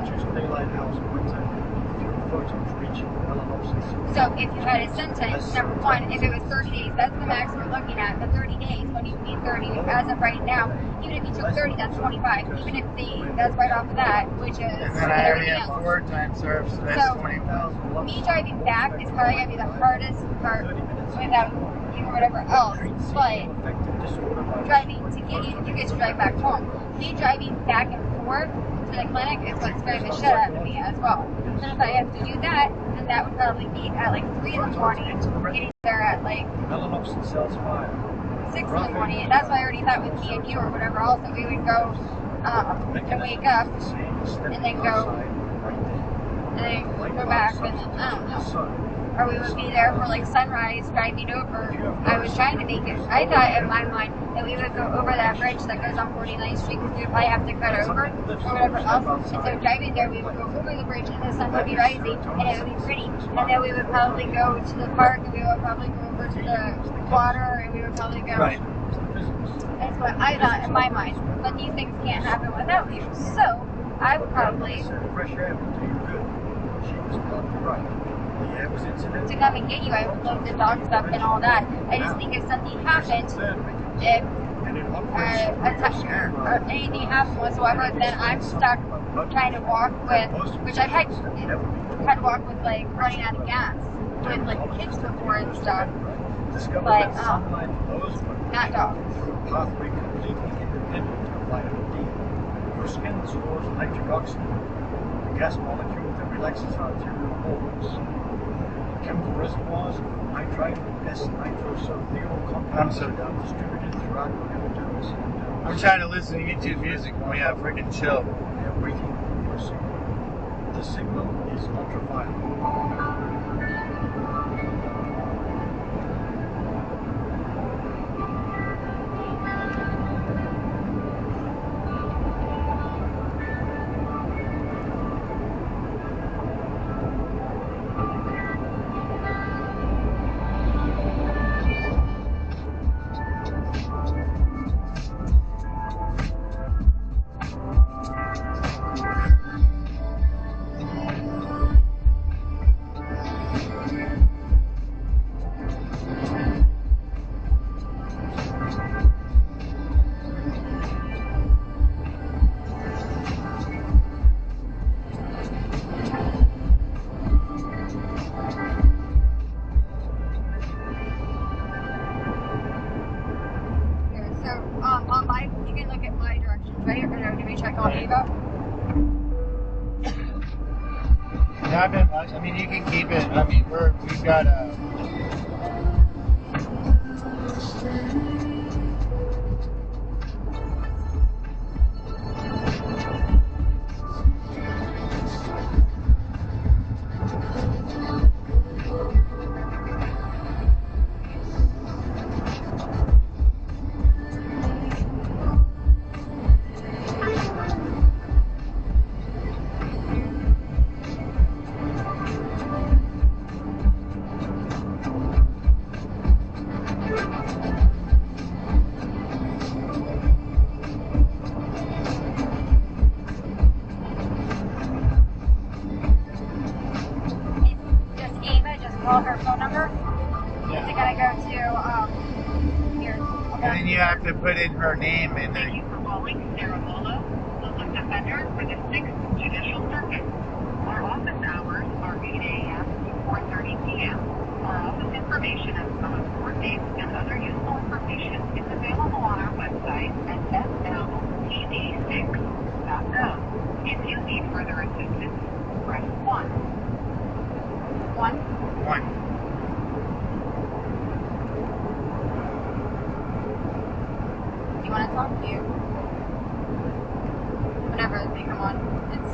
So if you had a sentence, number one, if it was 30 days, that's the max we're looking at. The 30 days, when you mean 30, as of right now, even if you took 30, that's 25. Even if that's right off of that, which is and then I already have 4 times served, so that's 21. Me driving back is probably going to be the hardest part without you or whatever else. But driving to get you get to drive back home. Me driving back and forth to the clinic is what's scaring the shit out of me as well. And if I have to do that, then that would probably be at like 3 in the morning, getting there at like 6 in the morning. That's why I already thought with me and you or whatever else that we would go and wake up and then go back and then, I don't know. Or we would be there for like sunrise, driving over. I was trying to make it. I thought in my mind that we would go over that bridge that goes on 49th Street because we would probably have to cut over or whatever else. And so driving there, we would go over the bridge and the sun would be rising and it would be pretty. And then we would probably go to the park and we would probably go over to the water and we would probably go. Right. That's what I thought in my mind. But these things can't happen without you. So I would probably to come and get you. I would load the dog stuff and all that. I just think if something happened, if or anything happened whatsoever, then I'm stuck trying to walk with, which I've had to walk with like running out of gas with like kids before and stuff. But not dogs. Pathway completely independent of vitamin D. Your skin stores nitric oxide, the gas molecule that relaxes arterial walls. Chemical reservoirs of nitrite, S-nitrosulfonyl compounds are distributed throughout your epidermis. I'm trying to listen to YouTube music when we have freaking chill. They are waiting for your signal. The signal is ultraviolet. Not been much. I mean, you can keep it. I mean, we've got a. Is it gonna go to here? And then you have to put in her name and Thank then you for calling Sarah Lolo, Public Defender for the 6th Judicial Circuit. Our office hours are 8 a.m. to 4:30 p.m. Our office information as well as court dates and other useful information is available on our website at sltd6.gov. If you need further assistance, press 1. 1. Do you want to talk to you? Whenever they come on, it's.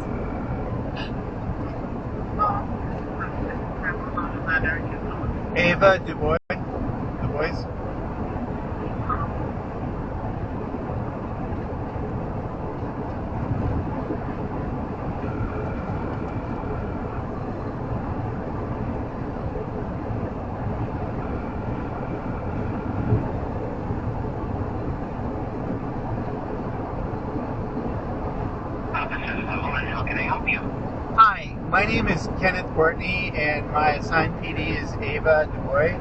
Ava Du Bois. How can I help you? Hi, my name is Kenneth Courtney, and my assigned PD is Ava Du Bois.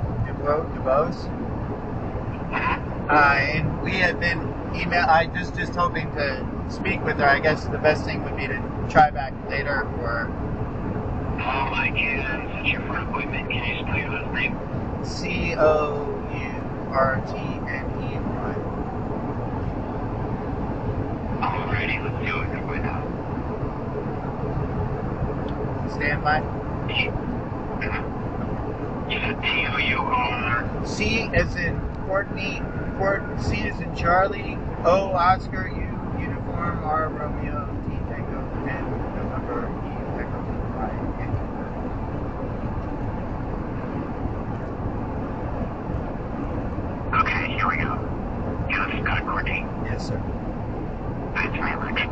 And we have been I just hoping to speak with her. I guess the best thing would be to try back later or. I can set you for an appointment. Can you spell your last name? Courtney. Alrighty, let's do it right now. Stand by. T-O-U-R. C as in Courtney. C as in Charlie. O Oscar. U uniform. R Romeo. T Tango. N November. E Echo. Y Yankee. Okay, here we go. Yes, got it, Courtney. Yes, sir. That's my election.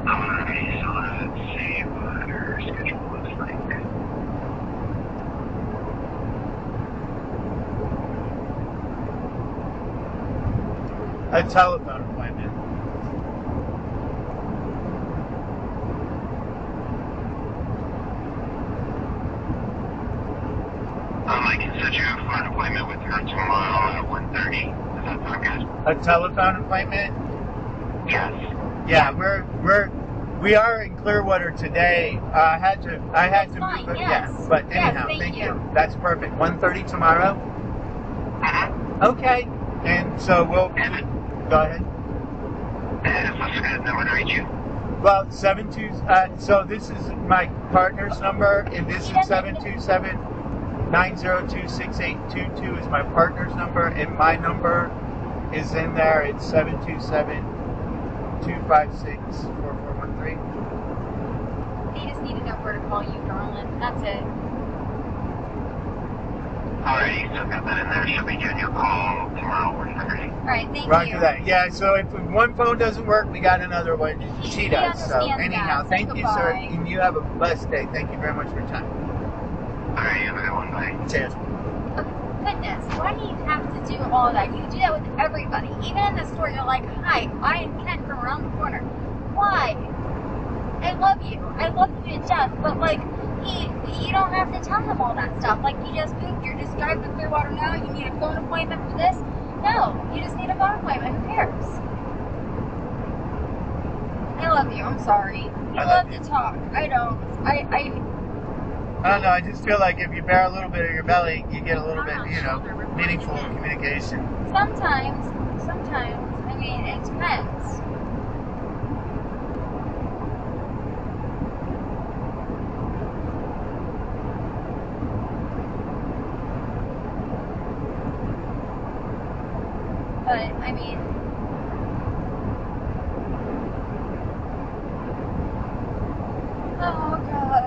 Alrighty, so let's see what her schedule looks like. A telephone appointment. I can set you up for an appointment with her tomorrow at 1:30. Does that sound good? A telephone appointment? Yes. Yeah, we are in Clearwater today. I had to fine, move it. yes. Yeah, but Yes, anyhow, thank you. That's perfect. 1:30 tomorrow. Okay, and so we'll go ahead. And what's a good number to reach you? Well, 72. So this is my partner's number, and this is 727-902-6822 is my partner's number, and my number is in there. It's 727-256-4413. They just need to know where to call you, darling. That's it. Alrighty, so got that in there. She'll be giving you a call tomorrow at 1:30. Alright, thank Roger you. that. Yeah, so if one phone doesn't work, we got another one. She does. So understands anyhow, that. thank you, sir. Goodbye. And you have a blessed day. Thank you very much for your time. Alright, you have a good one. Bye. Cheers. Goodness, why do you have to do all that? You do that with everybody. Even in the store, you're like, hi, I am Ken from around the corner. Why? I love you. I love you to death. But, like, you don't have to tell him all that stuff. Like, you just moved. You're just driving to Clearwater now. You need a phone appointment for this. No, you just need a phone appointment. Who cares? I love you. I'm sorry. You love to talk. I don't. I don't know. I just feel like if you bear a little bit of your belly, you get a little bit, meaningful communication. Sometimes, I mean, it depends. But, I mean, oh God.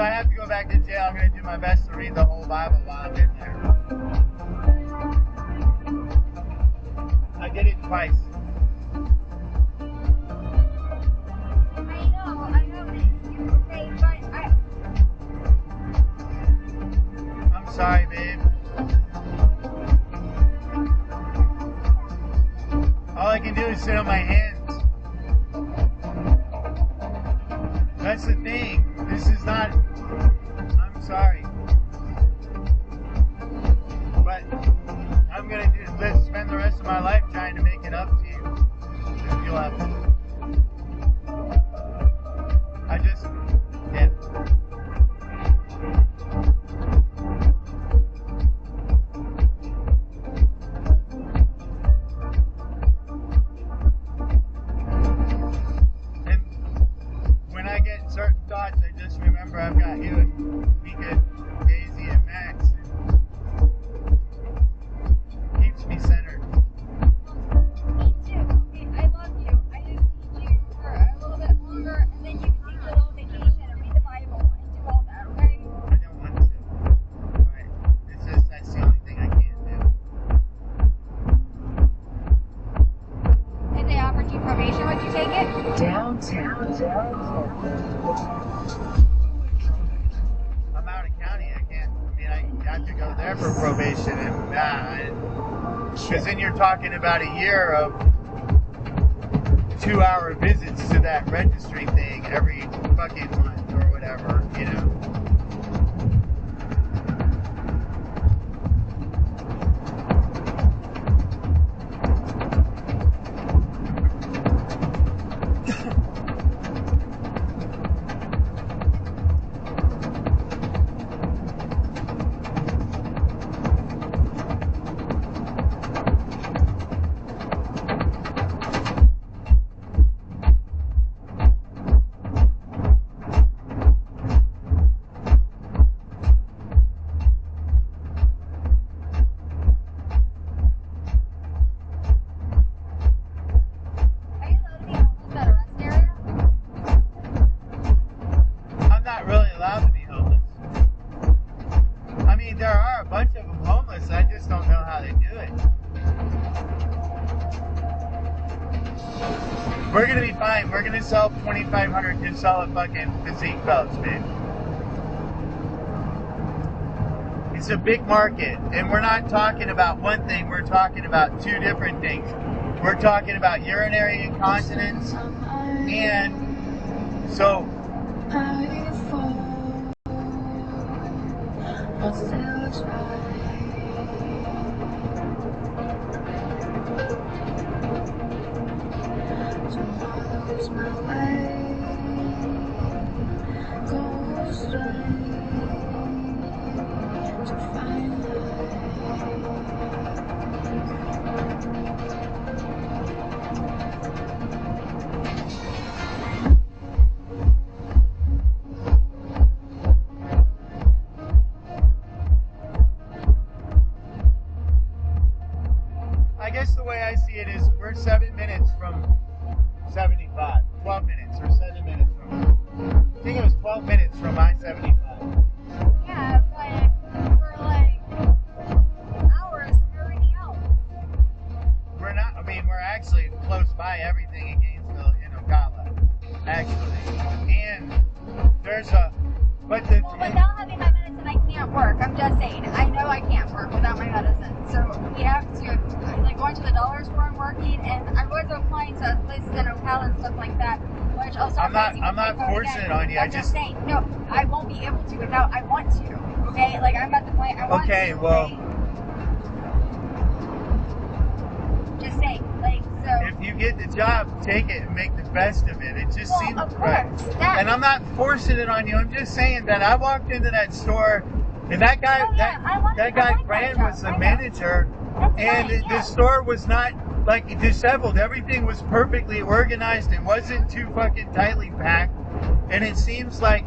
I have to go back to jail, I'm going to do my best to read the whole Bible while I'm in there. I did it twice. I know that you say, but I'm sorry, babe. All I can do is sit on my hands. That's the thing. This is not... I'm sorry. But I'm going to spend the rest of my life trying to make it up to you. If you'll have to. I just... Yeah. Certain thoughts, I just remember I've got you and Mika, Daisy, and Max. It keeps me centered. me too. Okay, I love you. I just need you for a little bit longer, and then you can take a little vacation and read the Bible and do all that, okay? I don't want to. Right. It's just, that's the only thing I can't do. If they offered you probation, would you take it? Downtown. I'm out of county. I can't. I mean, I have to go there for probation, and because then you're talking about a year of 2-hour visits to that registry thing every fucking month or whatever, you know. We're gonna be fine. We're gonna sell 2,500 to sell a fucking physique belts, babe. It's a big market, and we're not talking about one thing. We're talking about two different things. We're talking about urinary incontinence, and so. I guess the way I see it is we're 7 minutes from 75. 12 minutes or 7 minutes from. I think it was 12 minutes from I-75. Yeah, but we're like hours from everything else. We're not, I mean, we're actually close by everything in Gainesville and Ocala, actually. And there's a, but the. Well, without having my medicine, I can't work. I'm just saying. I know I can't work without my medicine. So we have to, like, going to the dollar store I'm working, and I was applying to places in Ocala and stuff like that, which also I'm not forcing it on you. I'm just saying, no, I won't be able to without I want to. Okay, like I'm at the point I want to. Okay, well. Okay? Just saying, like, so. If you get the job, take it and make the best of it. It just seems of course, right. And I'm not forcing it on you. I'm just saying that I walked into that store, and that guy, that guy Fran was the manager, and the store was not like disheveled. Everything was perfectly organized. It wasn't too fucking tightly packed, and it seems like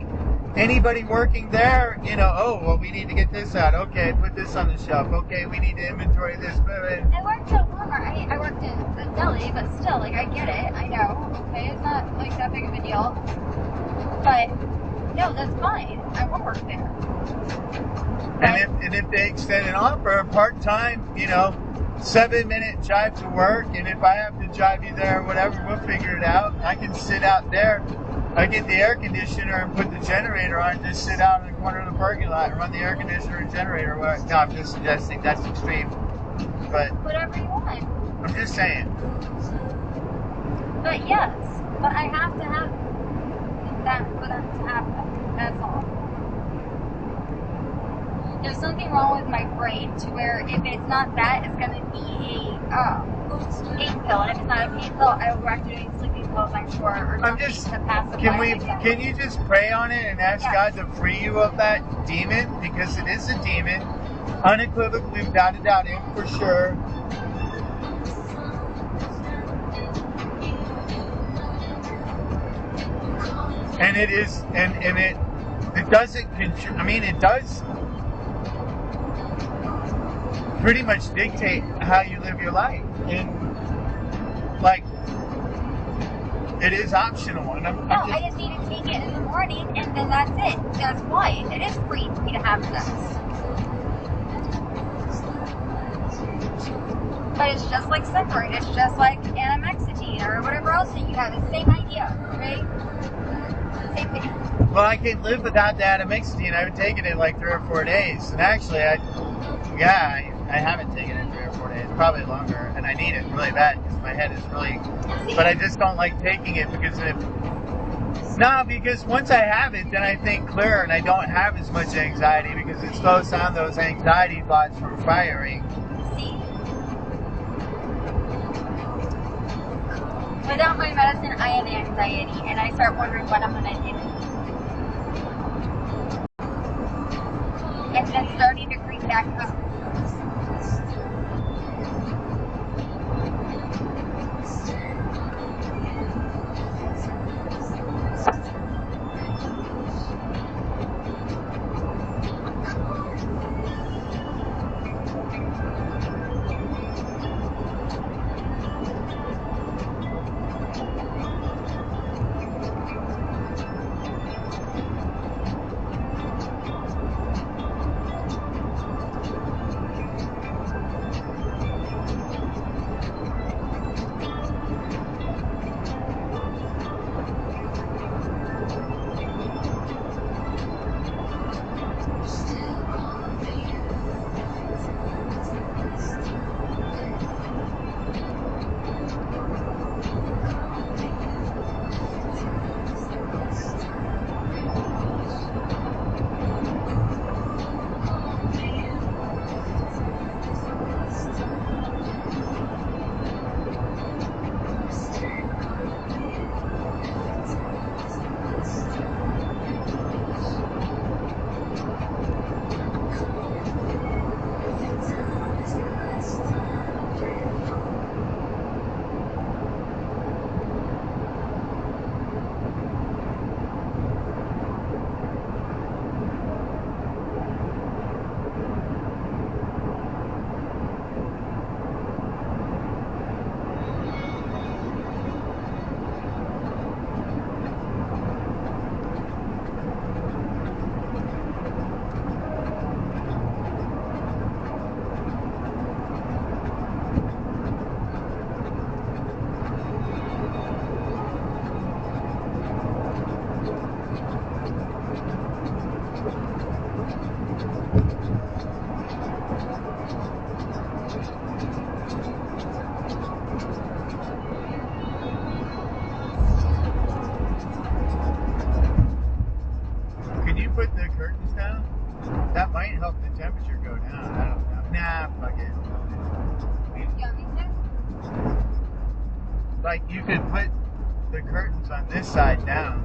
anybody working there, you know, oh, well, we need to get this out. Okay, put this on the shelf. Okay, we need to inventory this. I worked at Walmart. I mean, I worked in the deli, but still, like, I get it. I know. Okay, it's not like that big of a deal. But No, that's fine. I will work there. And if they extend an offer, part-time, 7-minute drive to work, and if I have to drive you there or whatever, we'll figure it out. I can sit out there. I get the air conditioner and put the generator on, just sit out in the corner of the parking lot and run the air conditioner and generator. No, I'm just suggesting that's extreme. But whatever you want. I'm just saying. But yes, but I have to have that for that to happen. That's all. There's something wrong with my brain to where if it's not that, it's gonna be a pain pill. And if it's not a pain pill, I will go back to doing sleeping pills, I'm sure, or something to pacify myself. Can you just pray on it and ask God to free you of that demon? Because it is a demon. Unequivocally, without a doubt, in for sure. And it is, and it doesn't, it does pretty much dictate how you live your life. And, it is optional. And I just need to take it in the morning, and then that's it. That's why. It is free for me to have sex. But it's just like Separate. It's just like Animexitine or whatever else that you have. It's the same idea, right? Same thing. Well, I can live without the Animexitine. I've been taking it like 3 or 4 days. And actually, I haven't taken it 3 or 4 days. Probably longer. And I need it really bad because my head is really... But I just don't like taking it because because once I have it, then I think clearer and I don't have as much anxiety because it slows down those anxiety thoughts from firing. See? Without my medicine, I have anxiety, and I start wondering what I'm gonna do. And then starting to creep back up. That might help the temperature go down. I don't know. Nah, fuck it. Like, you could put the curtains on this side down.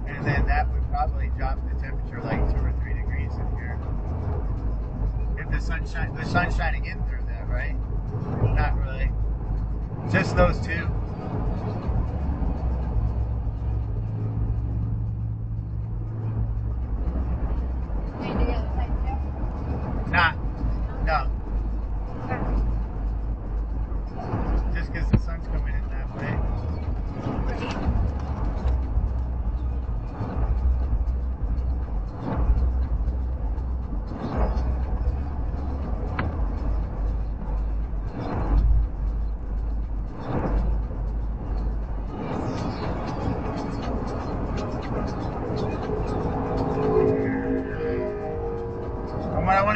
And then that would probably drop the temperature like 2 or 3 degrees in here. If the sun's shining in through that, right? Not really. Just those two. Nah. No. Just because the sun's coming in that way.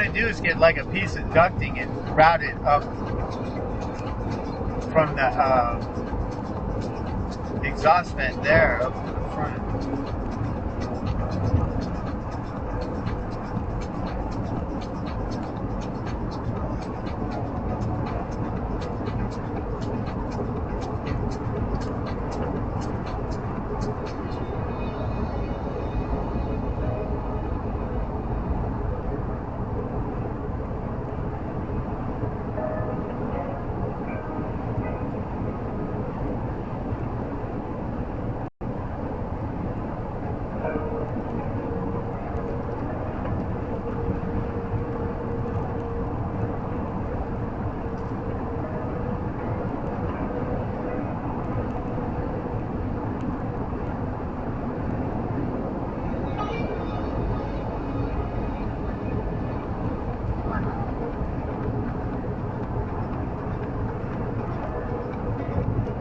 want to do is get like a piece of ducting and route it up from the exhaust vent there up to the front.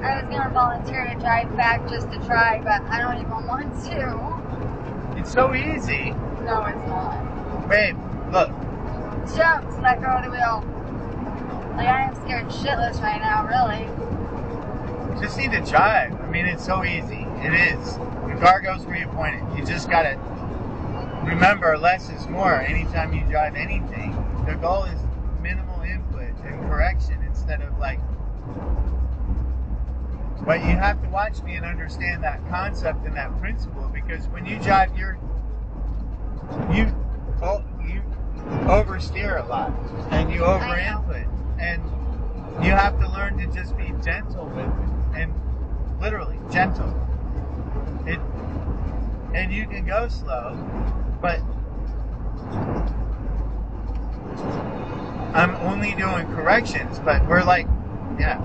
I was gonna volunteer to drive back just to try, but I don't even want to. It's so easy. No, it's not. Babe, look. Jumps, let go of the wheel. Like, I am scared shitless right now, really. Just need to drive. I mean, it's so easy. It is. The car goes where you point it. You just gotta remember, less is more anytime you drive anything. The goal is minimal input and correction instead of like. But you have to watch me and understand that concept and that principle, because when you drive, you oversteer a lot and you over input, and you have to learn to just be gentle with it, and literally gentle. And you can go slow, but I'm only doing corrections. But we're like, yeah.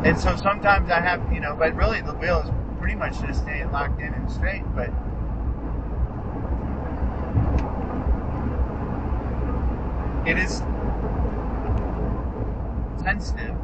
And so sometimes I have, but really the wheel is pretty much just staying locked in and straight, but it is sensitive.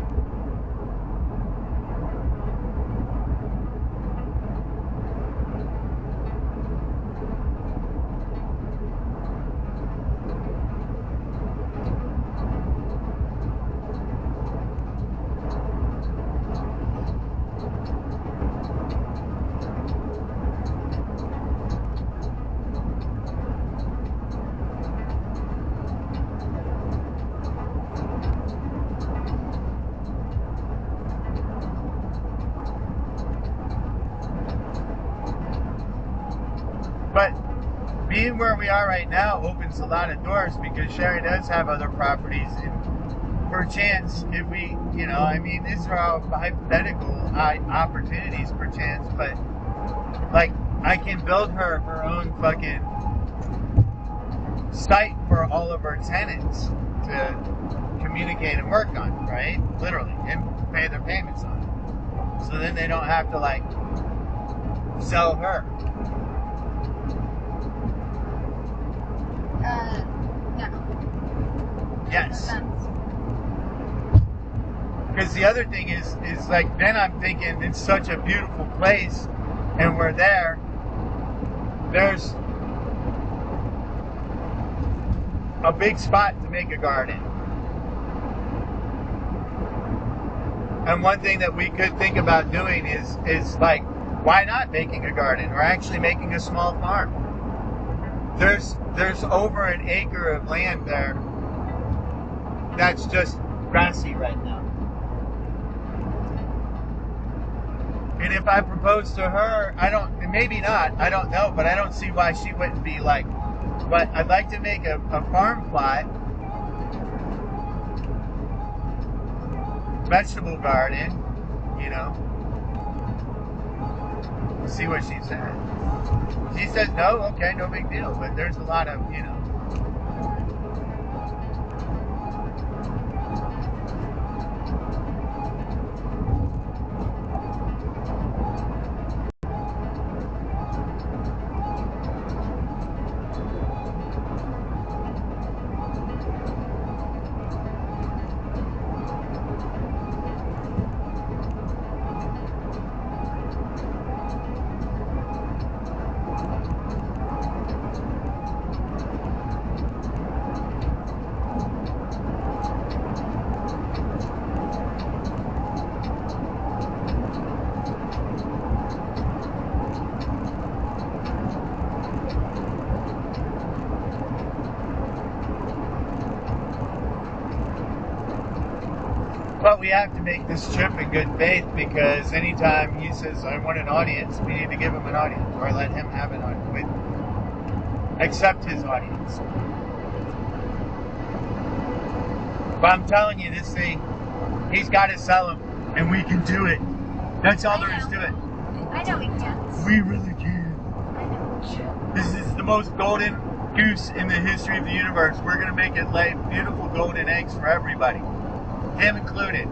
But being where we are right now opens a lot of doors, because Sherry does have other properties, and perchance if we, these are all hypothetical opportunities perchance, but like I can build her own fucking site for all of her tenants to communicate and work on, right? Literally, and pay their payments on it. So then they don't have to like sell her. No. Yes. Because the other thing is like, then I'm thinking it's such a beautiful place, and we're there. There's a big spot to make a garden. And one thing that we could think about doing is like, why not making a garden, or actually making a small farm? There's over an acre of land there that's just grassy right now. And if I propose to her, maybe not, I don't know, but I don't see why she wouldn't be like, but I'd like to make a farm plot, vegetable garden, see what she said. She says no, okay, no big deal, but there's a lot of, But we have to make this trip in good faith, because anytime he says, I want an audience, we need to give him an audience, or let him have an audience. Accept his audience. But I'm telling you, this thing, he's got to sell them, and we can do it. That's all there is to it. I know we can. We really can. I know we should. This is the most golden goose in the history of the universe. We're going to make it lay beautiful golden eggs for everybody. Him included,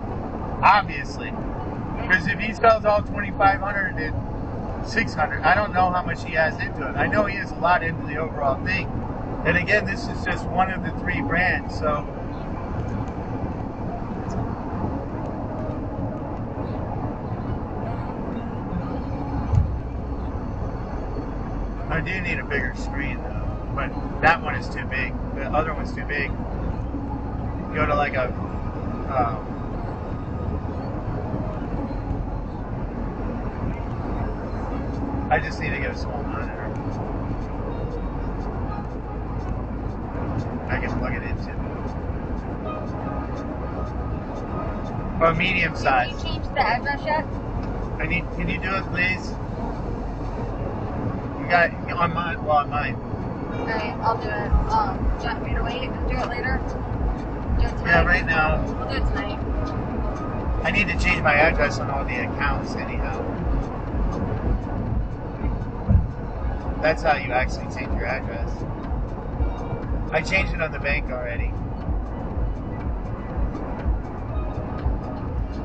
obviously. Because if he sells all 2,500 and 600, I don't know how much he has into it. I know he has a lot into the overall thing. And again, this is just one of the 3 brands, so... I do need a bigger screen though, but that one is too big. The other one's too big. Go to like a I just need to get a small monitor. I can plug it into. Or a medium size. Can you change the address yet? Can you do it, please? You got it on mine. Well, on mine. Alright, I'll do it. Do you want me to wait and do it later? Do it tonight? Yeah, right now. We'll do it tonight. I need to change my address on all the accounts anyhow. That's how you actually change your address. I changed it on the bank already.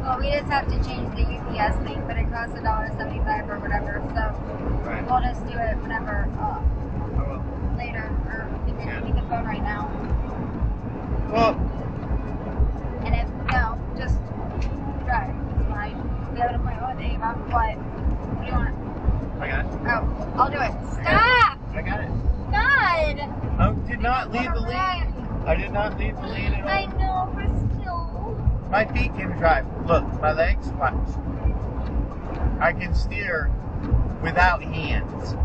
Well, we just have to change the UPS thing, but it costs $1.75 or whatever, so Right. we'll just do it whenever, later, or we can phone right now. Well, And if, just drive, it's fine. We have an appointment with Ava, but what do you want? I got it. Oh, I'll do it. Stop! I got it. God! I did not leave the lane. I did not leave the lane at all. I know, but still. My feet can drive. Look, my legs, watch. I can steer without hands.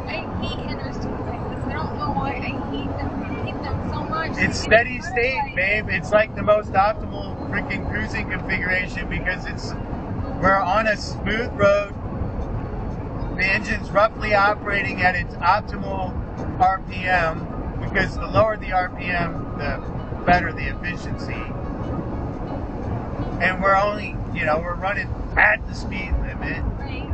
I hate interstates like this. I don't know why I hate them. I hate them so much. It's steady state, babe. It's like the most optimal freaking cruising configuration, because we're on a smooth road. The engine's roughly operating at its optimal RPM, because the lower the RPM, the better the efficiency. And we're only, we're running at the speed limit. Right.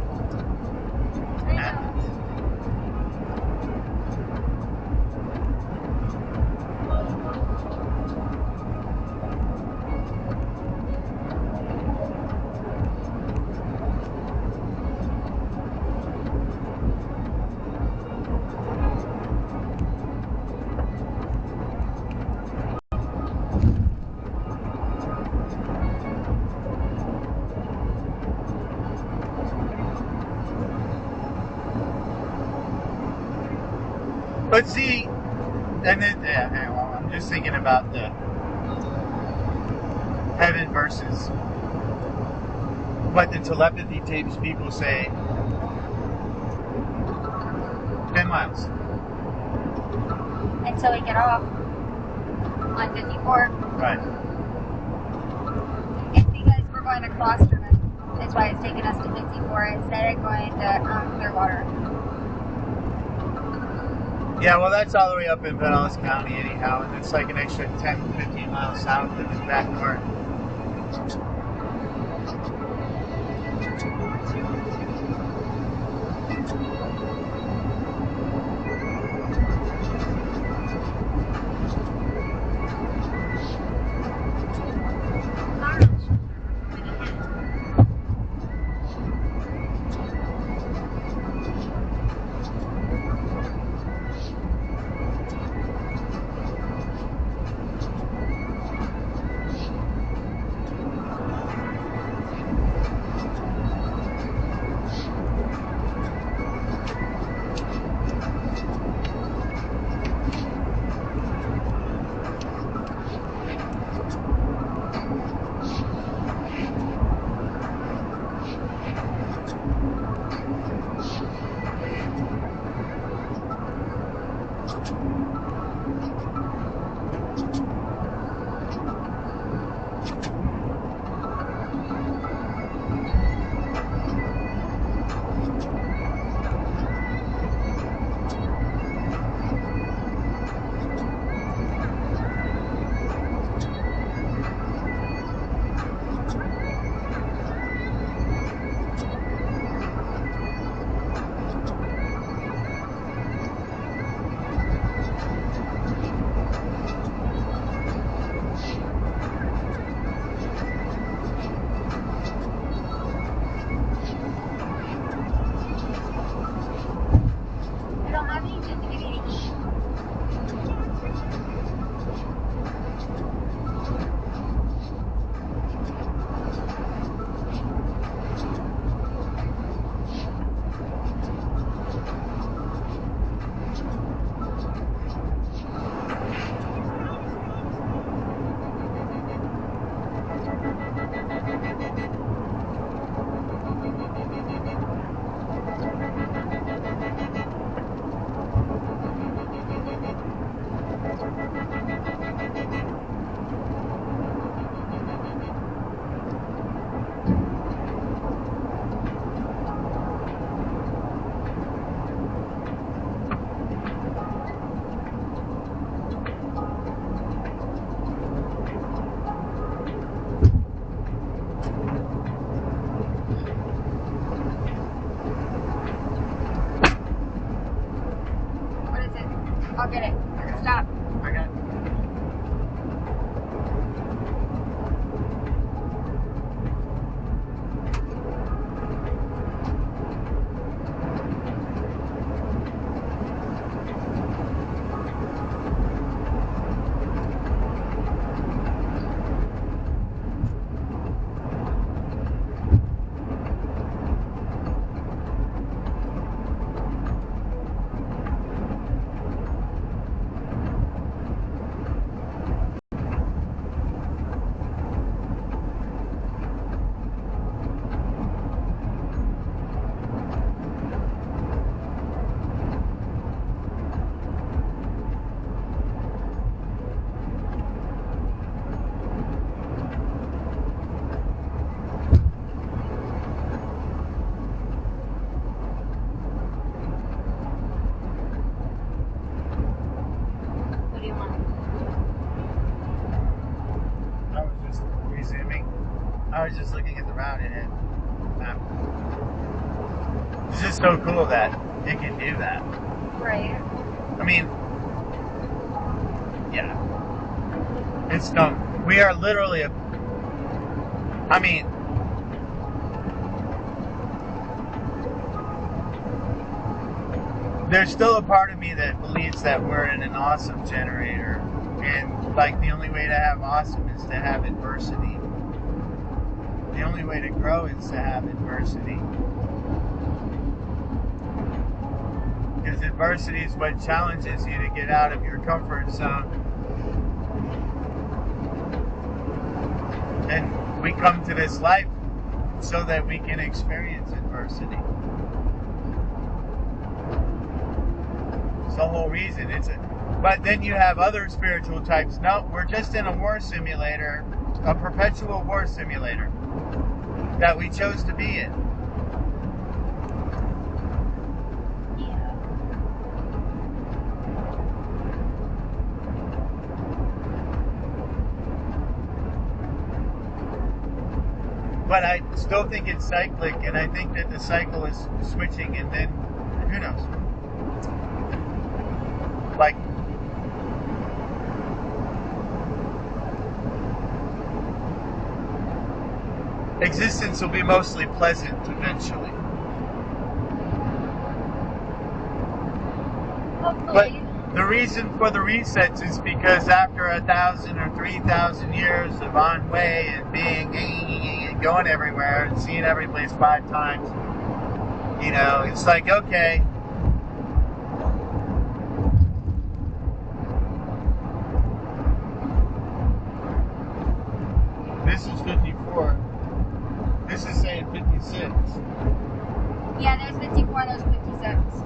But see, I'm just thinking about the heaven versus what the telepathy tapes people say. 10 miles. Until we get off on 54. Right. It's because we're going to Clearwater. That's why it's taking us to 54 instead of going to Clearwater. Yeah, well, that's all the way up in Pinellas County anyhow, and it's like an extra 10, 15 miles south of his back north. I was just looking at the route ahead map. It's just so cool that it can do that. Right. I mean, yeah. It's dumb. We are literally there's still a part of me that believes that we're in an awesome generator. And like the only way to have awesome is to have adversity. The only way to grow is to have adversity. Because adversity is what challenges you to get out of your comfort zone. And we come to this life so that we can experience adversity. It's the whole reason. But then you have other spiritual types. No, we're just in a war simulator, a perpetual war simulator that we chose to be in. But I still think it's cyclic, and I think that the cycle is switching, and then, who knows? Like, existence will be mostly pleasant eventually. Hopefully. But the reason for the resets is because after 1,000 or 3,000 years of on way and being and going everywhere and seeing every place 5 times, you know, it's like, okay. This is 54. This is saying 56. Yeah, there's 54, there's 56.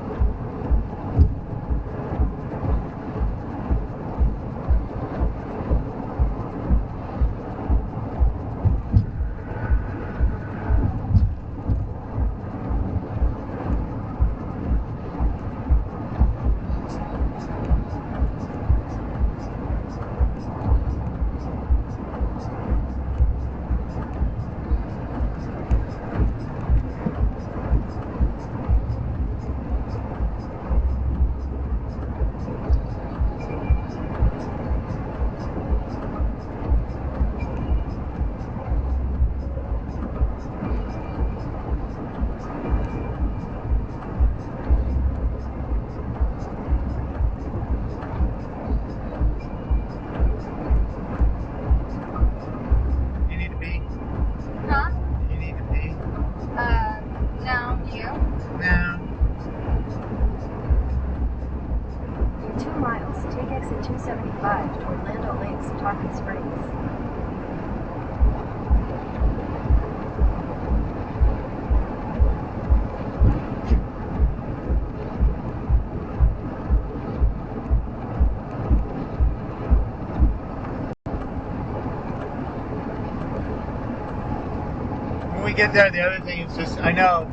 Get there, the other thing is just, I know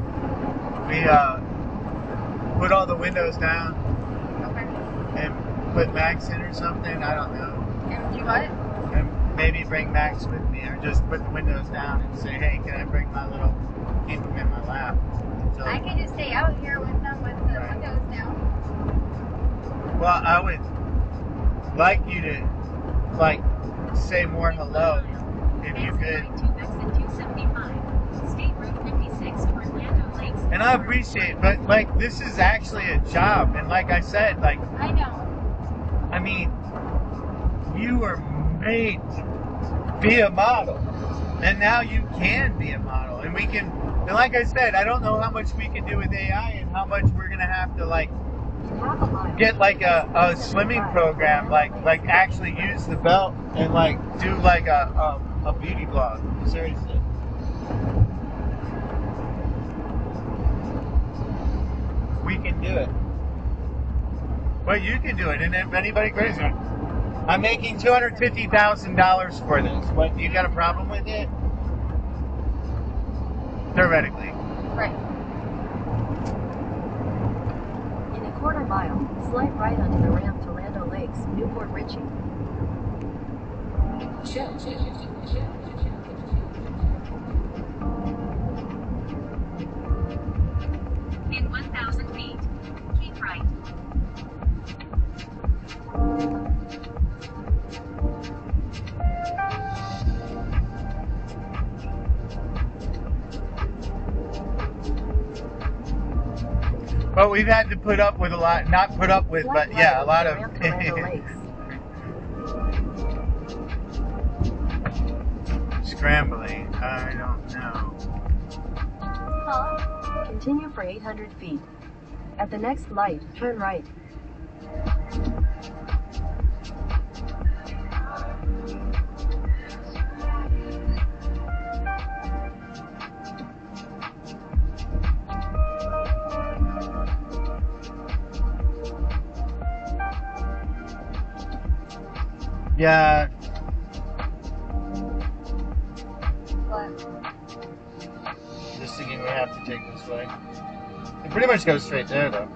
we put all the windows down and put Max in or something, I don't know. And do what? And maybe bring Max with me, or just put the windows down and say, hey, can I bring my little, keep him in my lap? So, I can just stay out here with them with the windows down. Well, I would like you to, like, say more hello, if you could. And I appreciate, but like, this is actually a job, and like I said, like, I know. I mean, you were made to be a model, and now you can be a model, and we can, and like I said, I don't know how much we can do with AI, and how much we're gonna have to like get like a slimming program, like actually use the belt and like do like a beauty blog, seriously. We can do it. Well, you can do it, and if anybody crazy, I'm making $250,000 for this. What? You got a problem with it? Theoretically. Right. In a quarter mile, slide right onto the ramp to Lando Lakes, Newport Richie. Oh, we've had to put up with a lot, not put up with, but yeah, a lot of. Scrambling. I don't know. Continue for 800 feet. At the next light, turn right. Yeah. What? Just thinking we have to take this way. It pretty much goes straight there, though.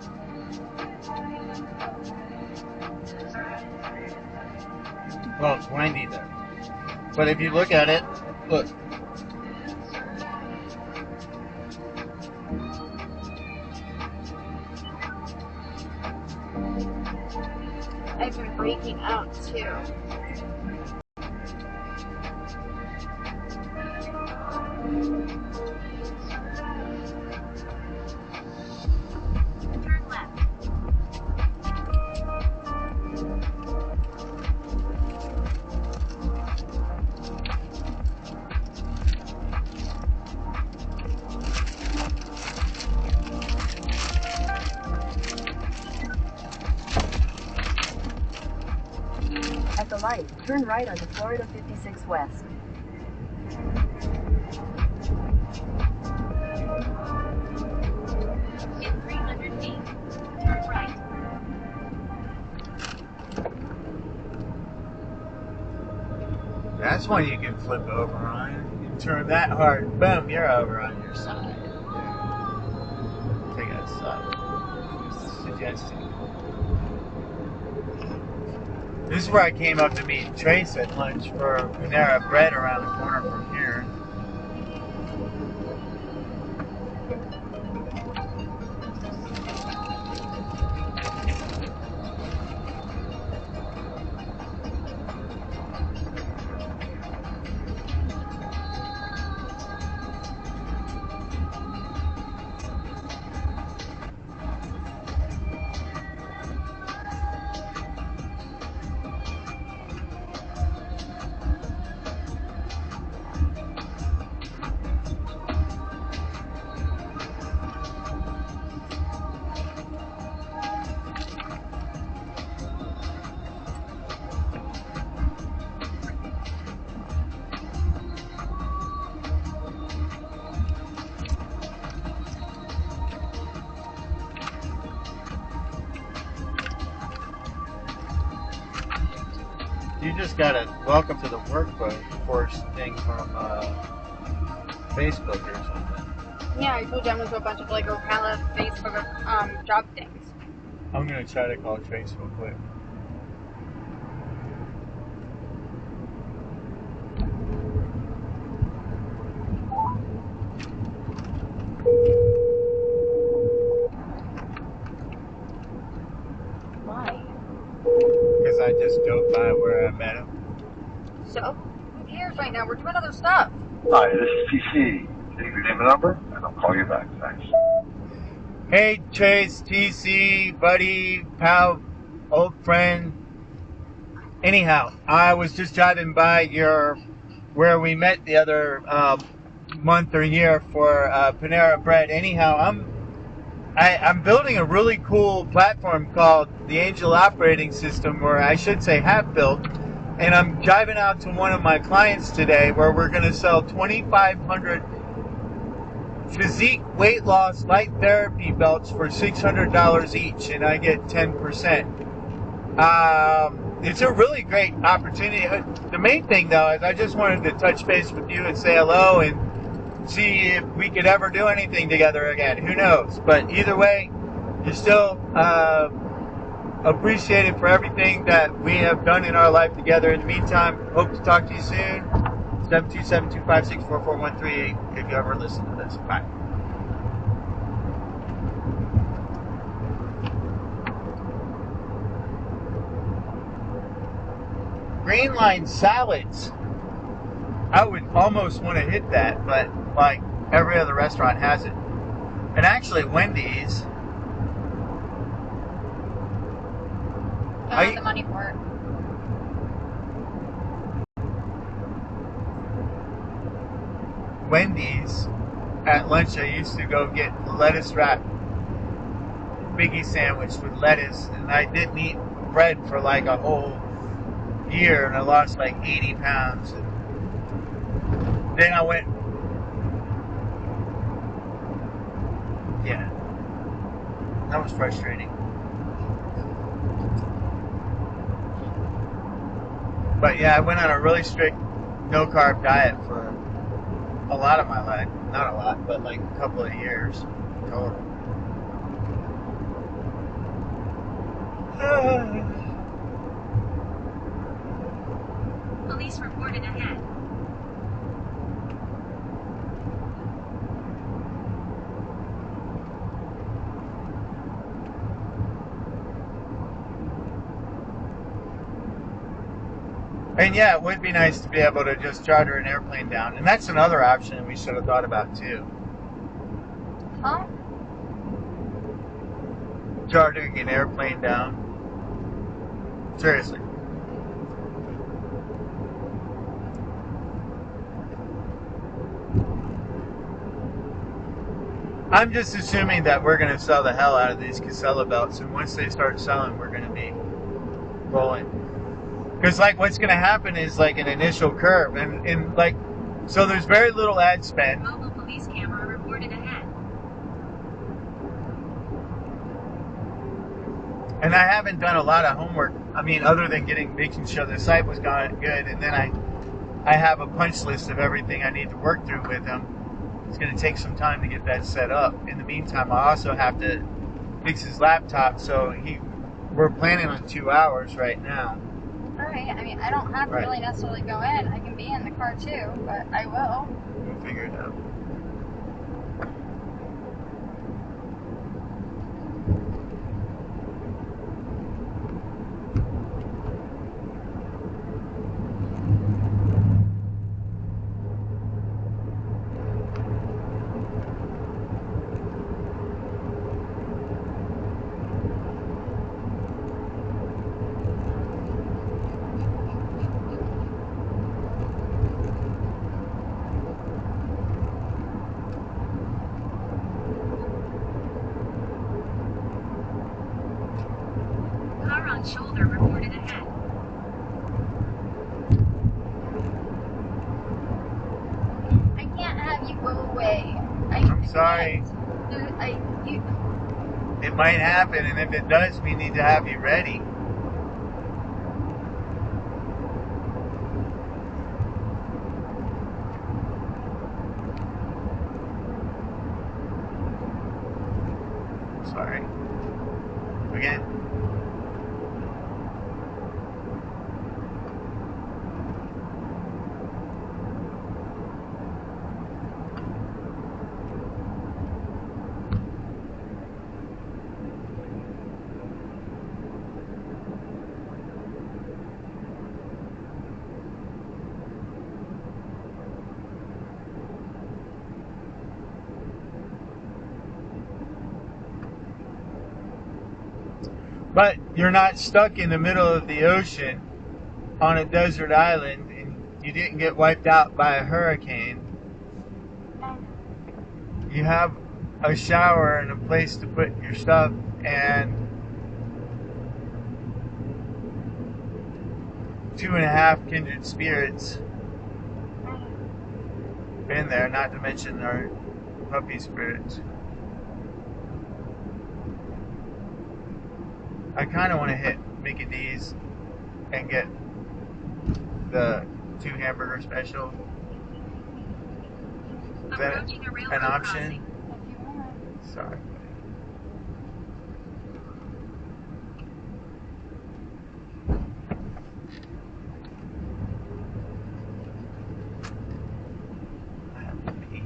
Well, it's windy there. But if you look at it, look. I've been breaking out too. Turn left. At the light, turn right onto Florida 56 West. In 300 feet, turn right. That's one you can flip over on. You can turn that hard, boom, you're over on your side. Take that side. Suggesting. This is where I came up to meet Trace at lunch for Panera Bread around the corner from here. You just got a welcome to the workforce thing from Facebook or something. Yeah, I told you I'm gonna do a bunch of like Ocala Facebook job things. I'm gonna try to call Trace real quick. Why? Because I just drove by where I met him. So, who cares right now? We're doing other stuff. Hi, this is TC. Take your name and number, and I'll call you back. Thanks. Hey, Trace, TC, buddy, pal, old friend. Anyhow, I was just driving by where we met the other month or year for Panera Bread. Anyhow, I'm building a really cool platform called the Angel Operating System, or I should say have built, and I'm driving out to one of my clients today where we're going to sell 2,500 physique weight loss light therapy belts for $600 each, and I get 10%. It's a really great opportunity. The main thing, though, is I just wanted to touch base with you and say hello and see if we could ever do anything together again. Who knows? But either way, you're still appreciated for everything that we have done in our life together. In the meantime, hope to talk to you soon. 727-256-4413 if you ever listen to this. Bye. Green line salads. I would almost want to hit that, but like every other restaurant has it. And actually Wendy's I have the money for it. Wendy's, at lunch I used to go get lettuce wrap biggie sandwich with lettuce, and I didn't eat bread for like a whole year, and I lost like 80 pounds. And then I went, yeah, that was frustrating. But yeah, I went on a really strict no carb diet for a lot of my life. Not a lot, but like a couple of years total. Police reported ahead. And yeah, it would be nice to be able to just charter an airplane down. And that's another option we should have thought about too. Huh? Chartering an airplane down. Seriously. I'm just assuming that we're going to sell the hell out of these Casella belts, and once they start selling, we're going to be rolling. Because like what's going to happen is like an initial curve, and like, so there's very little ad spend. Mobile police camera reported ahead. And I haven't done a lot of homework. I mean, other than making sure the site was going good, and then I have a punch list of everything I need to work through with him. It's going to take some time to get that set up. In the meantime, I also have to fix his laptop, so we're planning on 2 hours right now. Alright, I mean, I don't have to really necessarily go in. I can be in the car too, but I will. We'll figure it out. Shoulder reported ahead. I can't have you go away. I'm sorry. It might happen, and if it does, we need to have you ready. Sorry. Again. But you're not stuck in the middle of the ocean on a desert island, and you didn't get wiped out by a hurricane. You have a shower and a place to put your stuff, and 2.5 kindred spirits. Been there, not to mention our puppy spirits. I kind of want to hit Mickey D's and get the 2 hamburger special. Is that an option? Sorry. I have to pee.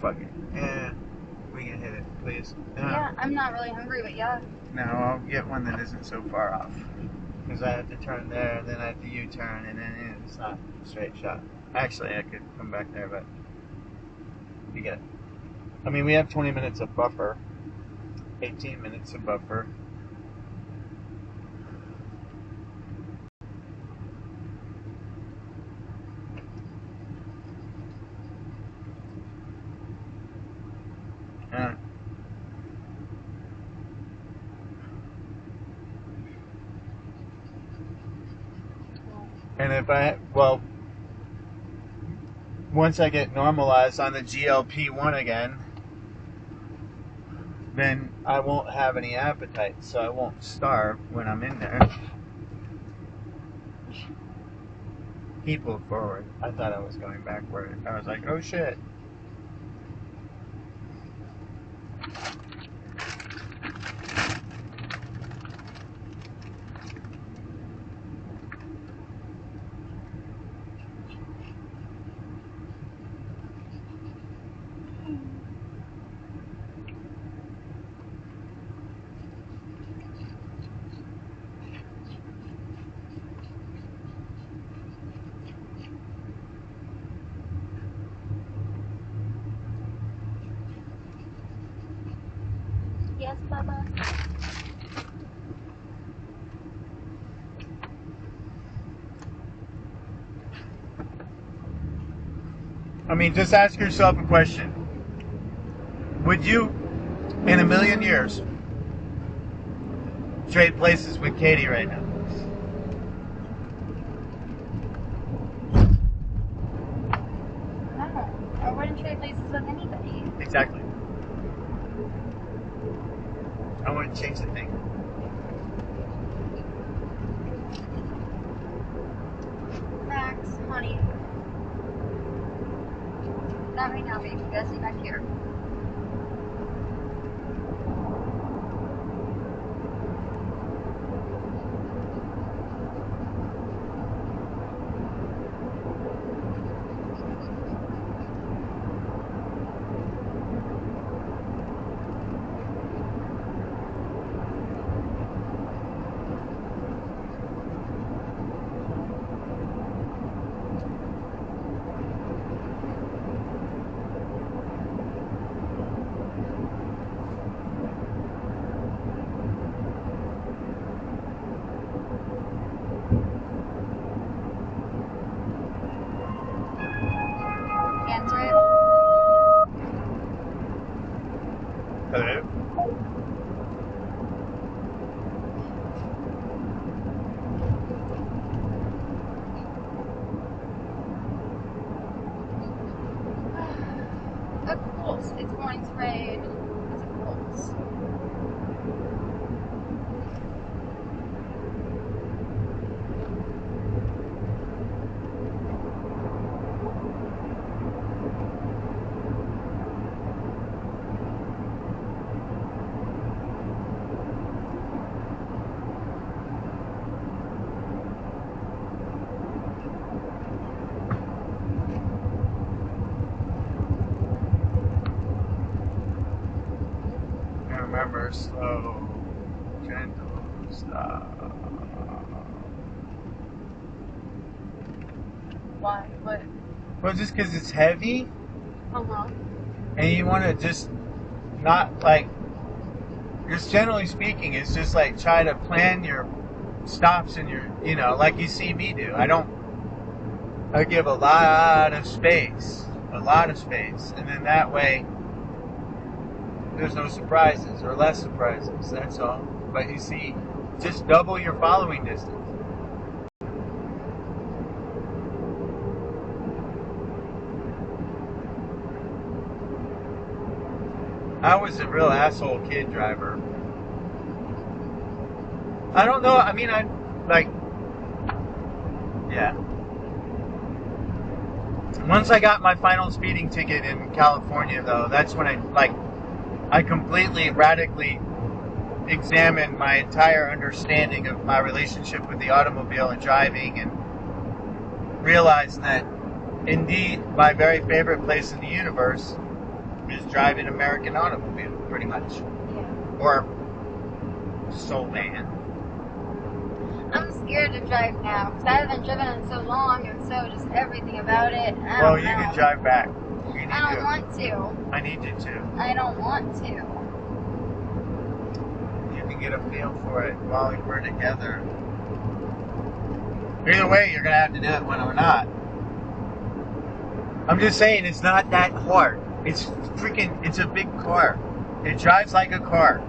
Fuck it. Yeah. We can hit it, please. Yeah, I'm not really hungry, but yeah. No, I'll get one that isn't so far off. Because I have to turn there, and then I have to U-turn, and then it's not a straight shot. Actually, I could come back there, but you get it. I mean, we have 20 minutes of buffer, 18 minutes of buffer. And if once I get normalized on the GLP-1 again, then I won't have any appetite, so I won't starve when I'm in there. He pulled forward. I thought I was going backward. I was like, oh shit. Yes, Bubba. I mean, just ask yourself a question. Would you, in a million years, trade places with Katie right now? No, I wouldn't trade places with anybody. Exactly. I wouldn't change the thing. Max, honey. Not right now, baby. You gotta stay back here. Answer it. Hello? Of course, it's going to rain. Of course. Remember, slow, gentle, stop. Why? What? Well, just because it's heavy, Uh-huh. and you want to just not, like, just generally speaking, it's just like try to plan your stops and your, like you see me do. I give a lot of space, and then that way there's no surprises or less surprises, that's all. But you see, just double your following distance. I was a real asshole kid driver. I don't know, I mean, yeah. Once I got my final speeding ticket in California, though, that's when I completely, radically examined my entire understanding of my relationship with the automobile and driving, and realized that, indeed, my very favorite place in the universe is driving an American automobile, pretty much. Yeah. Or soul van. I'm scared to drive now because I haven't driven in so long, and so just everything about it. Well, you can drive back. You need I don't to. want to. I need you to. I don't want to. You can get a feel for it while we're together. Either way, you're going to have to do it when we're not. I'm just saying, it's not that hard. It's a big car. It drives like a car.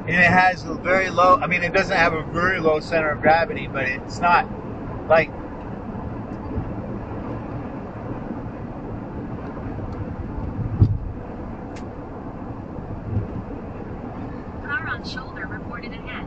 and it has a very low, I mean, it doesn't have a very low center of gravity, but it's not like, Car on shoulder reported ahead.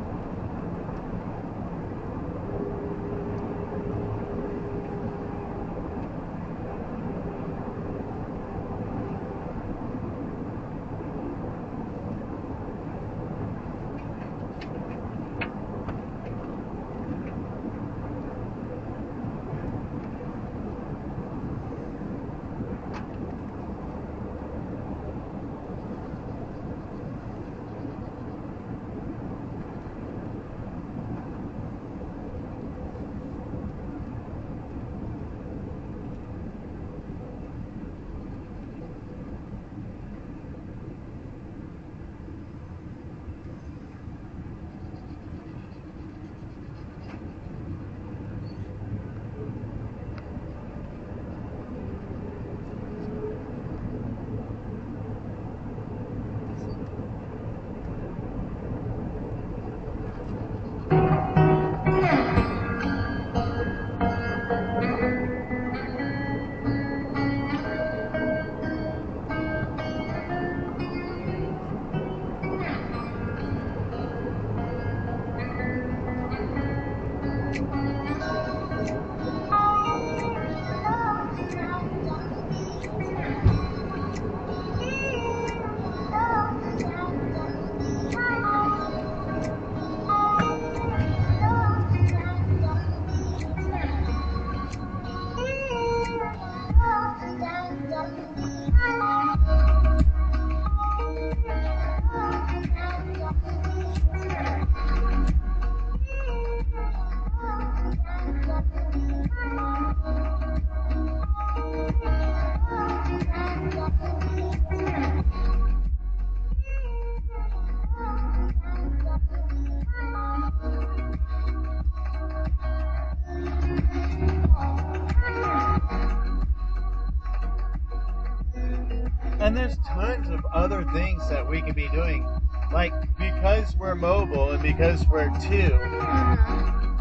and there's tons of other things that we could be doing. Like, because we're mobile and because we're two,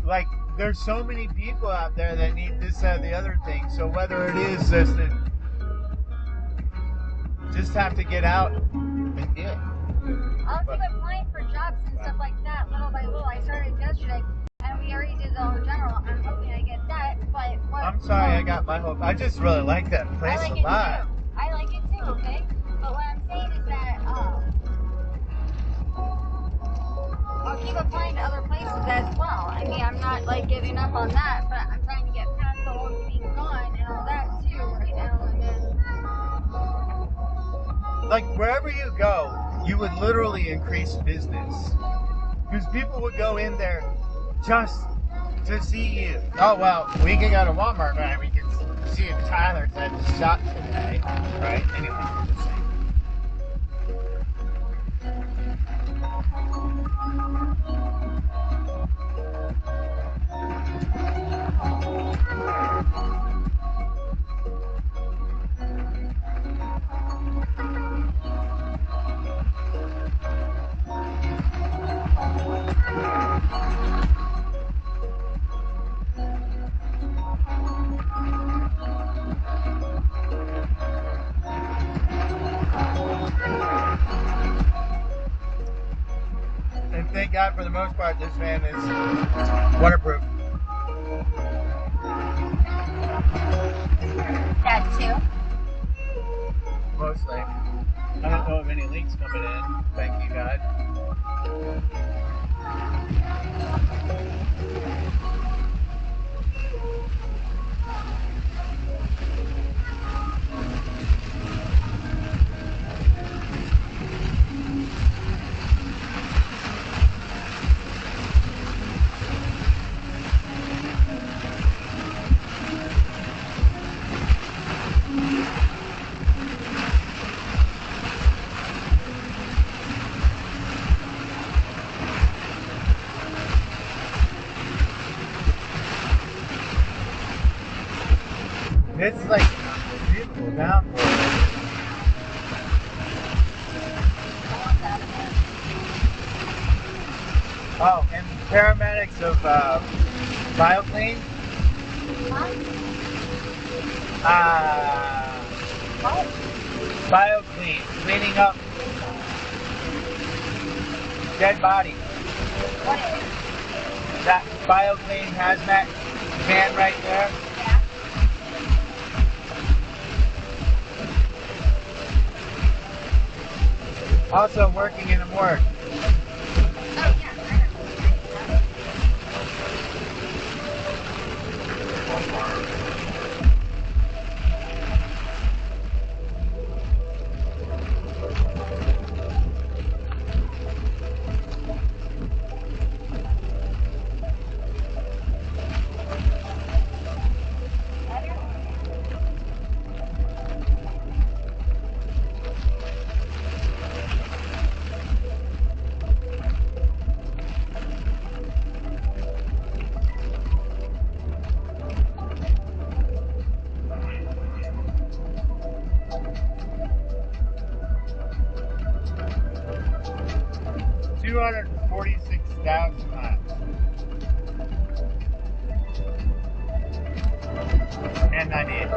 like, there's so many people out there that need this, that, the other thing. So whether it is just have to get out and do it. I'll keep applying for jobs and stuff like that, little by little. I started yesterday, and we already did the whole general. I'm hoping I get that, but what? I'm sorry, I got my hope. I just really like that place I like a lot. It too. I like it too, okay? But what I'm saying is that I'll keep applying to other places as well. I mean, I'm not like giving up on that, but I'm trying to get past the whole being gone and all that too right now. And then, like, wherever you go, you would literally increase business. Because people would go in there just to see you. Oh, well, we can go to Walmart, but we can see if Tyler's at the shop today. Right? Anyway, just saying. And thank God, for the most part, this van is waterproof. that too. Mostly. I don't know of any leaks coming in. Thank you, God. It's like beautiful downpour. paramedics of BioClean. BioClean, cleaning up dead bodies. What is it? That BioClean hazmat van right there. Yeah. Also working in a morgue. Oh, yeah. $246,000 miles. And 98.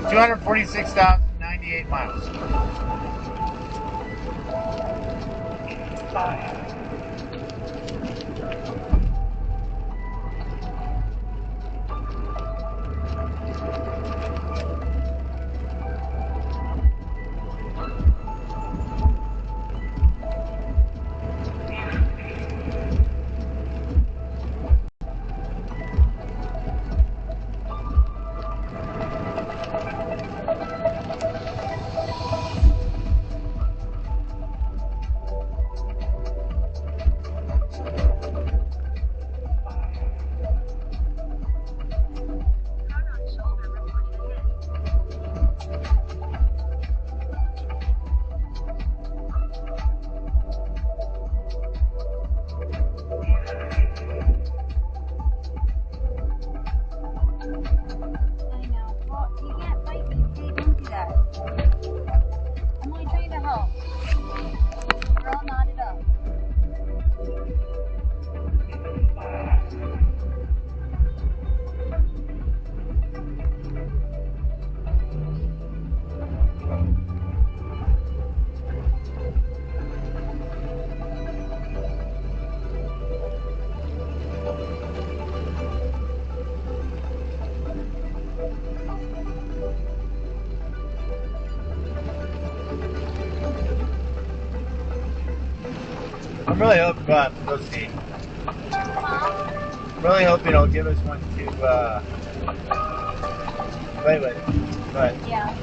246,098 miles. I'm really hoping we'll have to go see. I'm really hoping it'll give us one to play with. But Yeah.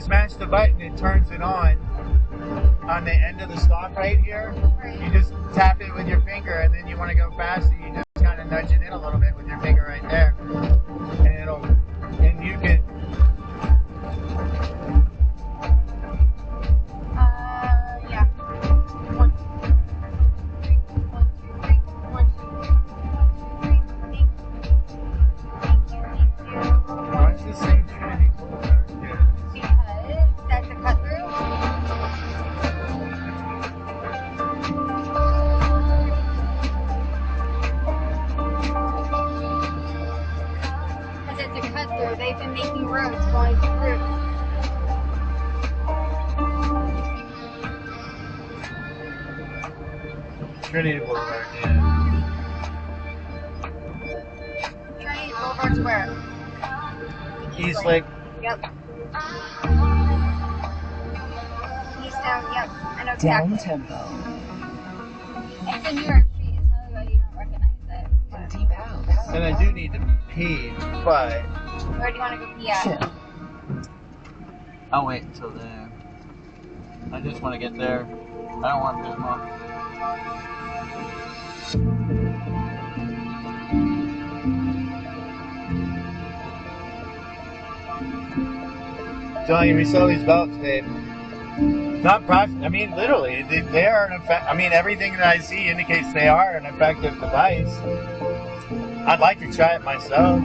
just mash the button, it turns it on the end of the stop right here. You just tap it with your finger, and then you want to go faster, you just kind of nudge it in a little bit with your finger right there, and you can. Yeah. 1, 2, 3, 1, 2, 3, 1, 2, 3, 1, 2, 3, 1, 2, 3. Why is this saying Trinity Boulevard? Yeah. Because that's a cut through. Because it's a cut through. They've been making roads going through. Trinity Boulevard, yeah. Trinity Boulevard's where? East Lake. Yep. East down, yep. I know exactly. Down tempo. It's a New York Street. It's probably why you don't recognize it. And deep out. And I do need to pee, but Where do you want to go pee at? Shift. I'll wait until there. I just want to get there. I don't want this long. Telling you, we sell these belts, babe. Not profit. I mean, literally, they are an effect. I mean, everything that I see indicates they are an effective device. I'd like to try it myself.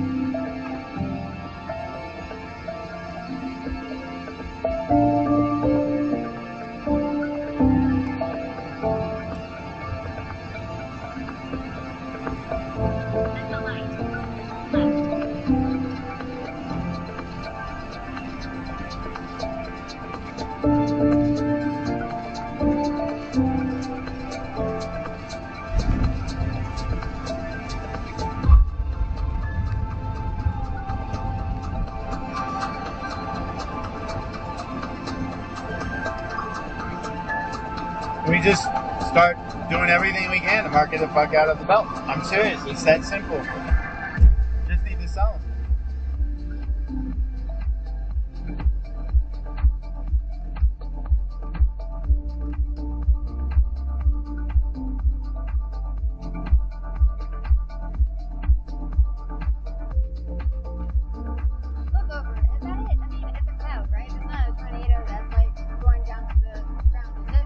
We just start doing everything we can to market the fuck out of the belt. I'm serious. It's that simple. Just need to sell them. Look over. Is that it? I mean, it's a cloud, right? It's not a tornado that's like going down to the ground, is it?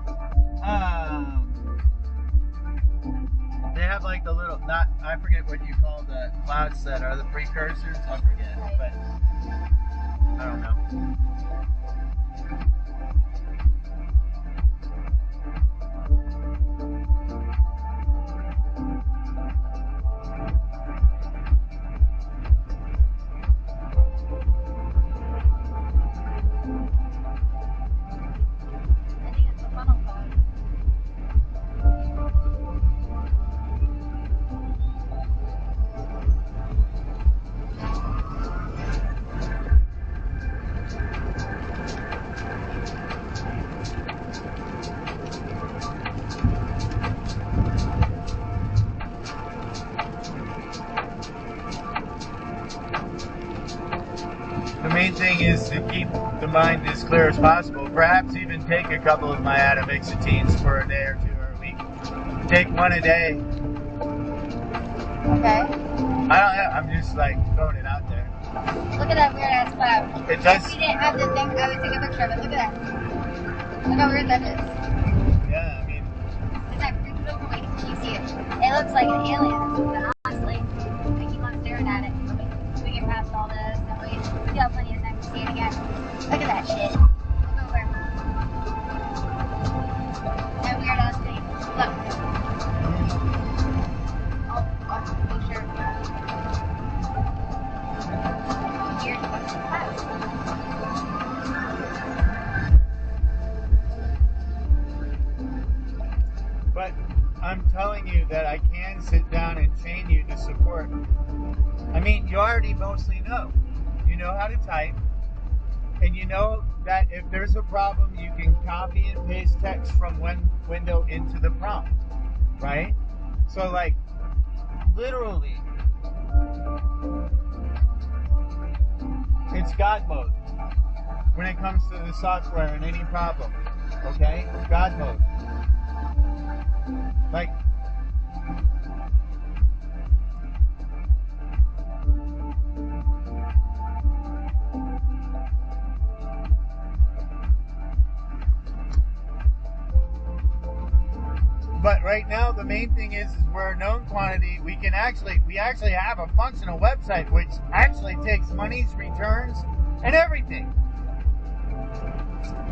They have like the little, I forget what you call the clouds that are the precursors. I forget, but I don't know. I think it's the funnel cloud. The main thing is to keep the mind as clear as possible. Perhaps even take a couple of my atomixetines for a day or two or a week. Take one a day. Okay. I don't know. I'm just like throwing it out there. Look at that weird ass cloud. It does. If we didn't have the thing, I would take a picture of it. Look at that. Look how weird that is. Yeah, I mean, Is that freaking look? Wait, can you see it? It looks like an alien or something, honestly. I keep on staring at it. We get past all this, and we still have plenty of time to see it again. Look at that shit. Look over. That weird ass thing. Look. I'll make sure. Weird fucking cloud. but I'm telling you that I can sit down and train you to support. I mean, you already mostly know. You know how to type, and you know that if there's a problem, you can copy and paste text from one window into the prompt, right? So, like, literally, it's God mode. when it comes to the software and any problem. Okay? God mode. Like, but right now the main thing is we're a known quantity. We actually have a functional website which actually takes monies, returns, and everything.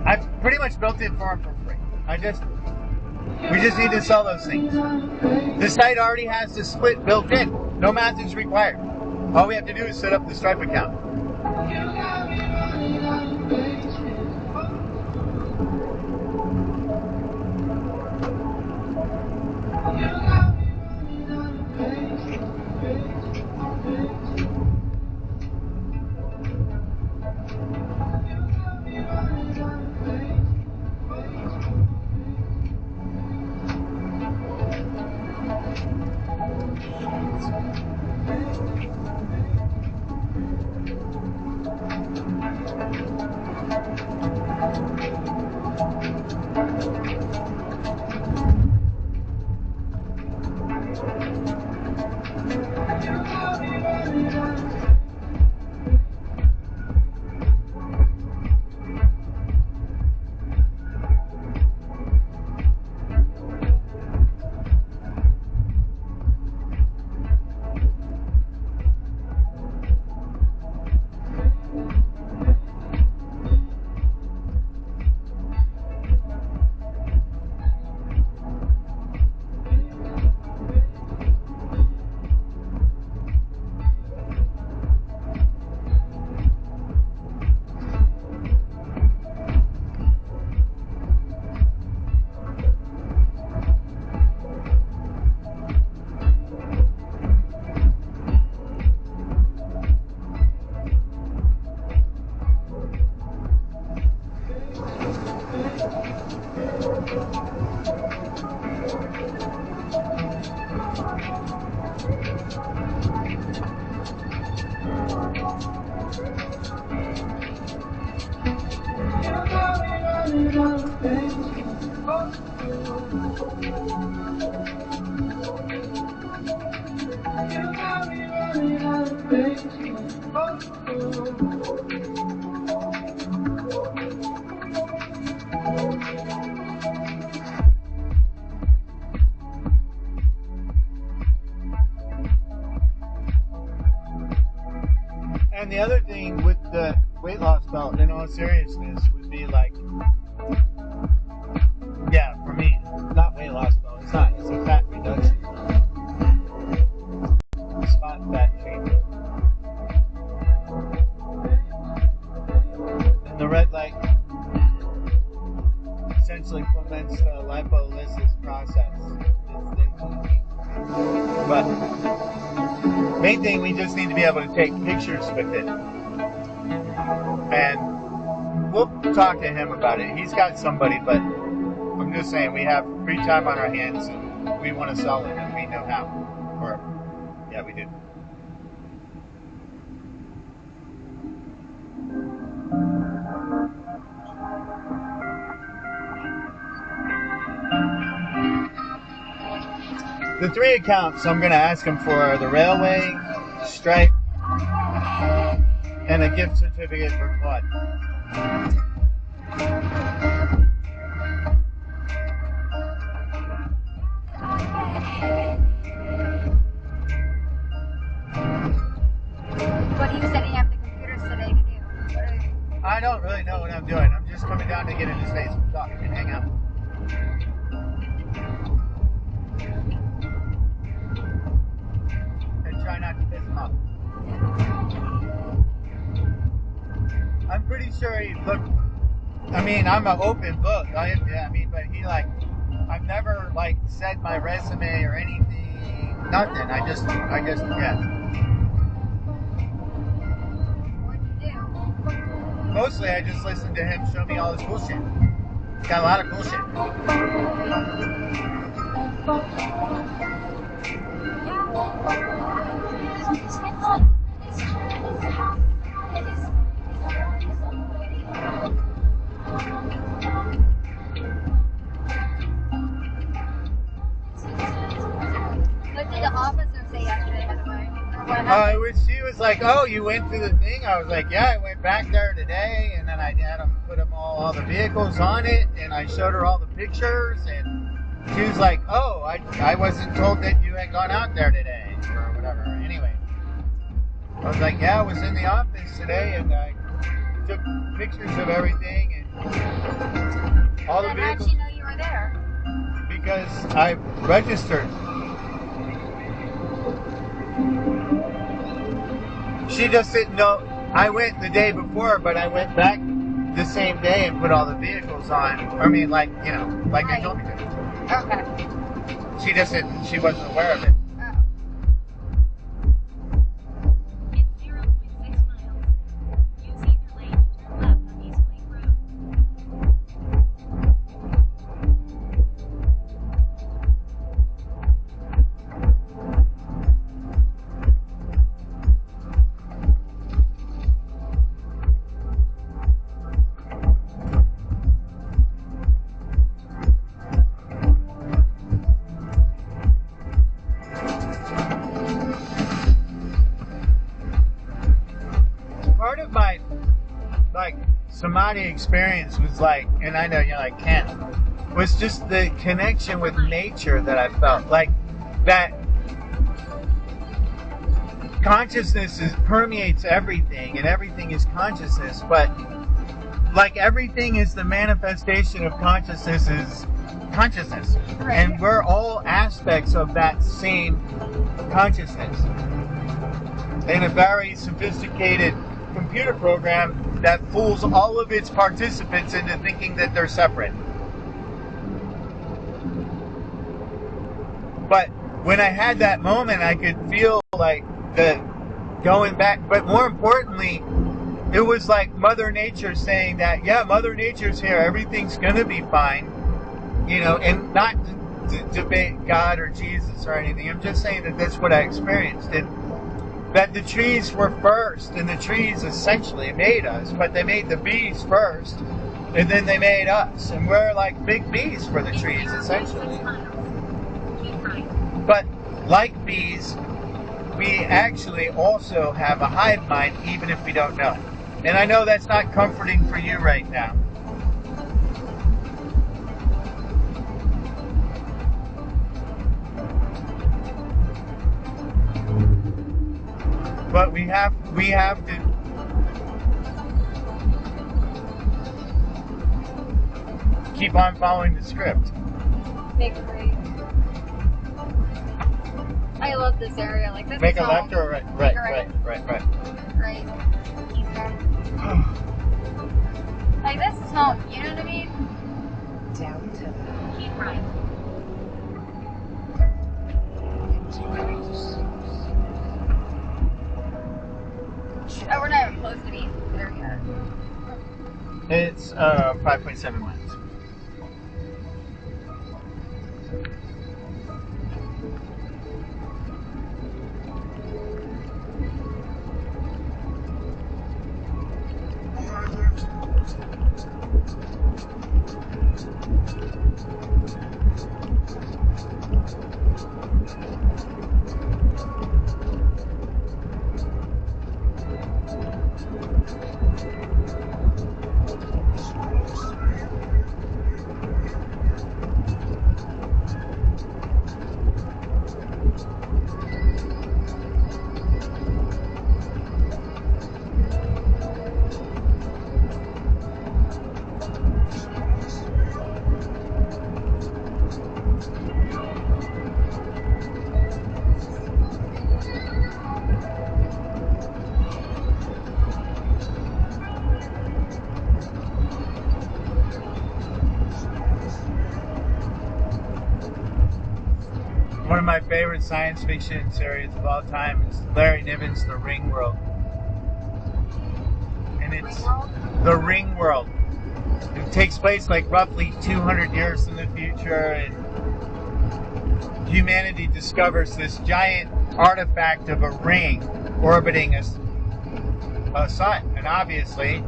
I pretty much built it for them for free. We just need to sell those things. The site already has the split built in. No math is required. All we have to do is set up the Stripe account. And the other thing with the weight loss belt, in all seriousness, would be like, yeah, for me, not weight loss belt, it's not, it's a fat reduction. Spot fat change. And the red light essentially foments the lipolysis process. But main thing, we just need to be able to take pictures with it. And we'll talk to him about it. He's got somebody, but I'm just saying, we have free time on our hands and we want to sell it and we know how. Or, yeah, we do. The 3 accounts I'm going to ask him for are the Railway, Stripe, and a gift certificate for Quad. What are you setting up the computers today to do? I don't really know what I'm doing. I'm just coming down to get in his face and talk and hang out. Try not to piss him off. I'm pretty sure he looked. I mean, I'm an open book. But he I've never said my resume or anything. Nothing. I just, yeah. What'd you do? Mostly, I just listened to him show me all his cool shit. He's got a lot of cool shit. She was like, "Oh, you went through the thing?" I was like, "Yeah, I went back there today, and then I had them put them all the vehicles on it, and I showed her all the pictures, and she was like, "Oh, I wasn't told that you had gone out there today, or whatever." Anyway, I was like, "Yeah, I was in the office today, and I took pictures of everything, and all the vehicles." How did she know you were there? Because I registered. She just didn't know. I went the day before, but I went back the same day and put all the vehicles on. I mean, like, you know, like they told me to. Okay. She just didn't, she wasn't aware of it. It's 0.6 miles. Use either lane to turn left on East Lake Road. Part of my, like, samadhi experience was like, and I know you're like, Ken, was just the connection with nature that I felt. Like, that consciousness permeates everything, and everything is consciousness, but like everything is the manifestation of consciousness is consciousness. Right. And we're all aspects of that same consciousness in a very sophisticated computer program that fools all of its participants into thinking that they're separate. But when I had that moment, I could feel like the going back, but more importantly, it was like Mother Nature saying that, yeah, Mother Nature's here, everything's gonna be fine, you know, and not to debate God or Jesus or anything. I'm just saying that that's what I experienced, and that the trees were first, and the trees essentially made us, but they made the bees first, and then they made us, and we're like big bees for the trees, essentially. But like bees, we actually also have a hive mind, even if we don't know. And I know that's not comforting for you right now. But we have to keep on following the script. Make a break. I love this area. Like this. Make is a left or a right? Right, right. Right. Like this is home. You know what I mean? Down to Keep right. Oh, we're not even close to me. There we are. It's 5.7 miles. One of my favorite science fiction series of all time is Larry Niven's The Ring World. And it's The Ring World. It takes place like roughly 200 years in the future, and humanity discovers this giant artifact of a ring orbiting a sun. And obviously,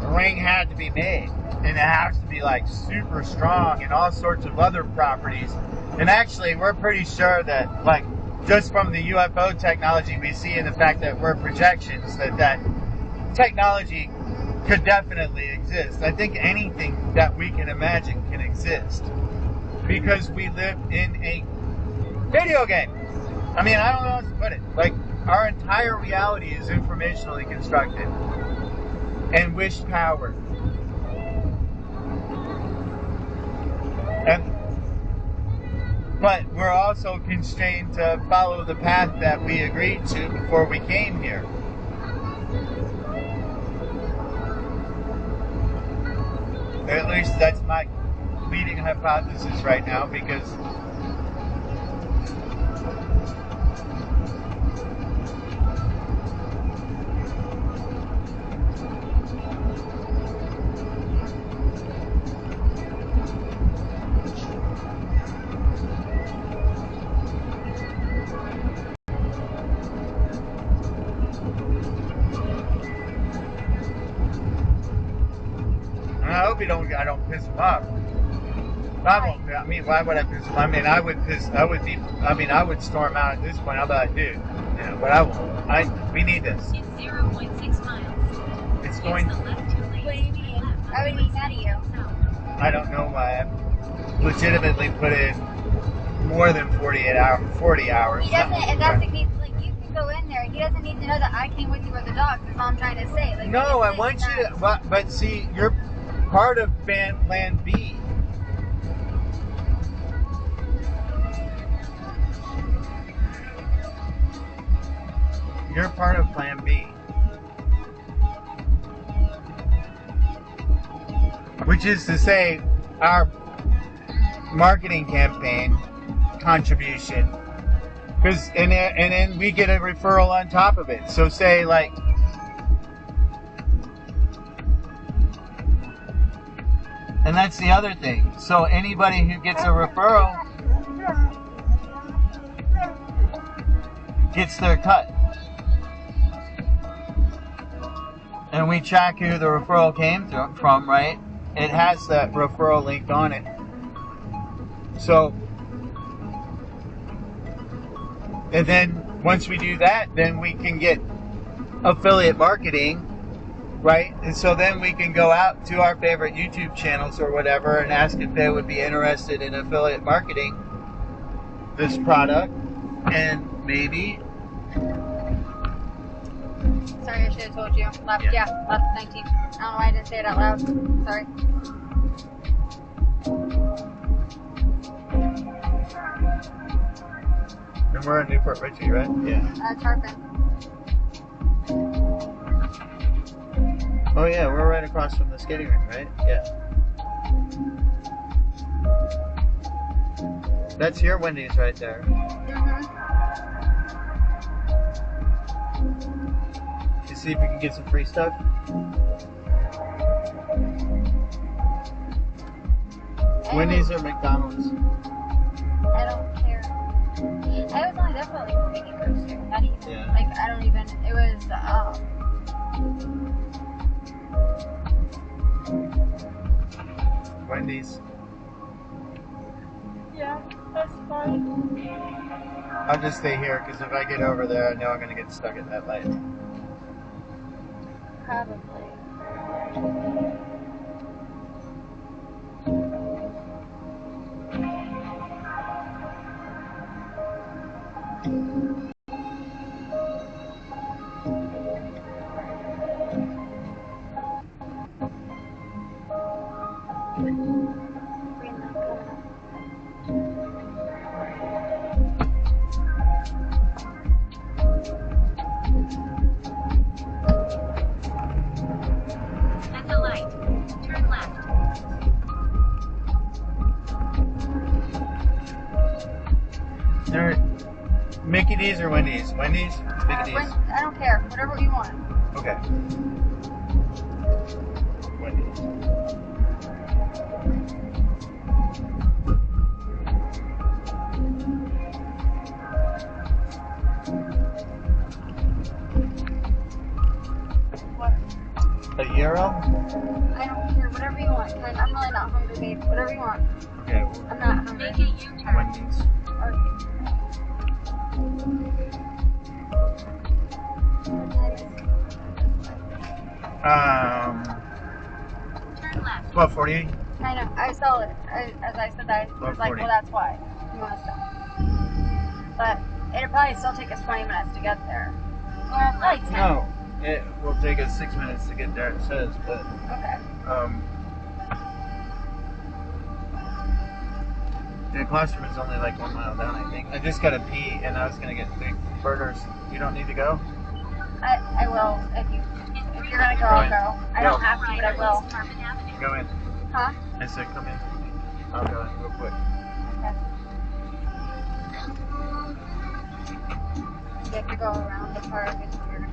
the ring had to be made. And it has to be like super strong and all sorts of other properties. And actually, we're pretty sure that like just from the UFO technology we see and the fact that we're projections, that technology could definitely exist. I think anything that we can imagine can exist because we live in a video game. I mean, I don't know how else to put it. Like, our entire reality is informationally constructed and wish power. But we're also constrained to follow the path that we agreed to before we came here. At least that's my leading hypothesis right now, because I hope I don't piss him off. I won't. I mean, why would I piss him? I mean, I would storm out at this point. I'll be like, dude, but I won't. We need this. In 0.6 miles. It's going. The left 2 lanes. What do you mean? I would be mad at you. I don't know why. I legitimately put in more than 40 hours. He doesn't, if that's the case, like, you can go in there. He doesn't need to know that I came with you with the dogs. That's all I'm trying to say. Like, No, I want you to, but see, you're part of Plan B. You're part of Plan B. Which is to say, our marketing campaign contribution. And then we get a referral on top of it. So say, like, and that's the other thing. So anybody who gets a referral gets their cut. And we track who the referral came from, right? It has that referral link on it. So, and then once we do that, then we can get affiliate marketing, right? And so then we can go out to our favorite YouTube channels or whatever and ask if they would be interested in affiliate marketing this product, and maybe. Sorry, I should have told you. Left, left 19. I don't know why I didn't say it out loud. Sorry. And we're in Newport Richie, right? Yeah. Tarpon. Oh yeah, we're right across from the skating rink, right? Yeah. That's your Wendy's right there. See if we can get some free stuff. Wendy's or McDonald's? I don't care. I was only there for like a week or two. Not even. Yeah. Like, I don't even. It was, Wendy's. Yeah, that's fine. I'll just stay here because if I get over there, I know I'm going to get stuck at that light. Probably. At the light, turn left. They're Mickey D's or Wendy's? Wendy's? Mickey D's? I don't care. Whatever you want. Okay. Wendy's. What? A euro? I don't care. Whatever you want. I'm really not hungry, babe. Whatever you want. Okay. I'm not hungry. Make a U-turn. Wendy's. Okay. Turn left. 12:48. I know. I saw it. As I said that, I was like, 12:40. well, that's why. You want to stop. But it'll probably still take us 20 minutes to get there. Or probably 10. No, it will take us 6 minutes to get there. It says, but Okay. the classroom is only like 1 mile down, I think. I just gotta pee, and I was gonna get big burgers. You don't need to go? I will if you're gonna go, I'll go. I don't have to, but I will. Harmon Avenue. Go in. Huh? I said, come in. I'll go in real quick. Okay. You have to go around the park. It's weird.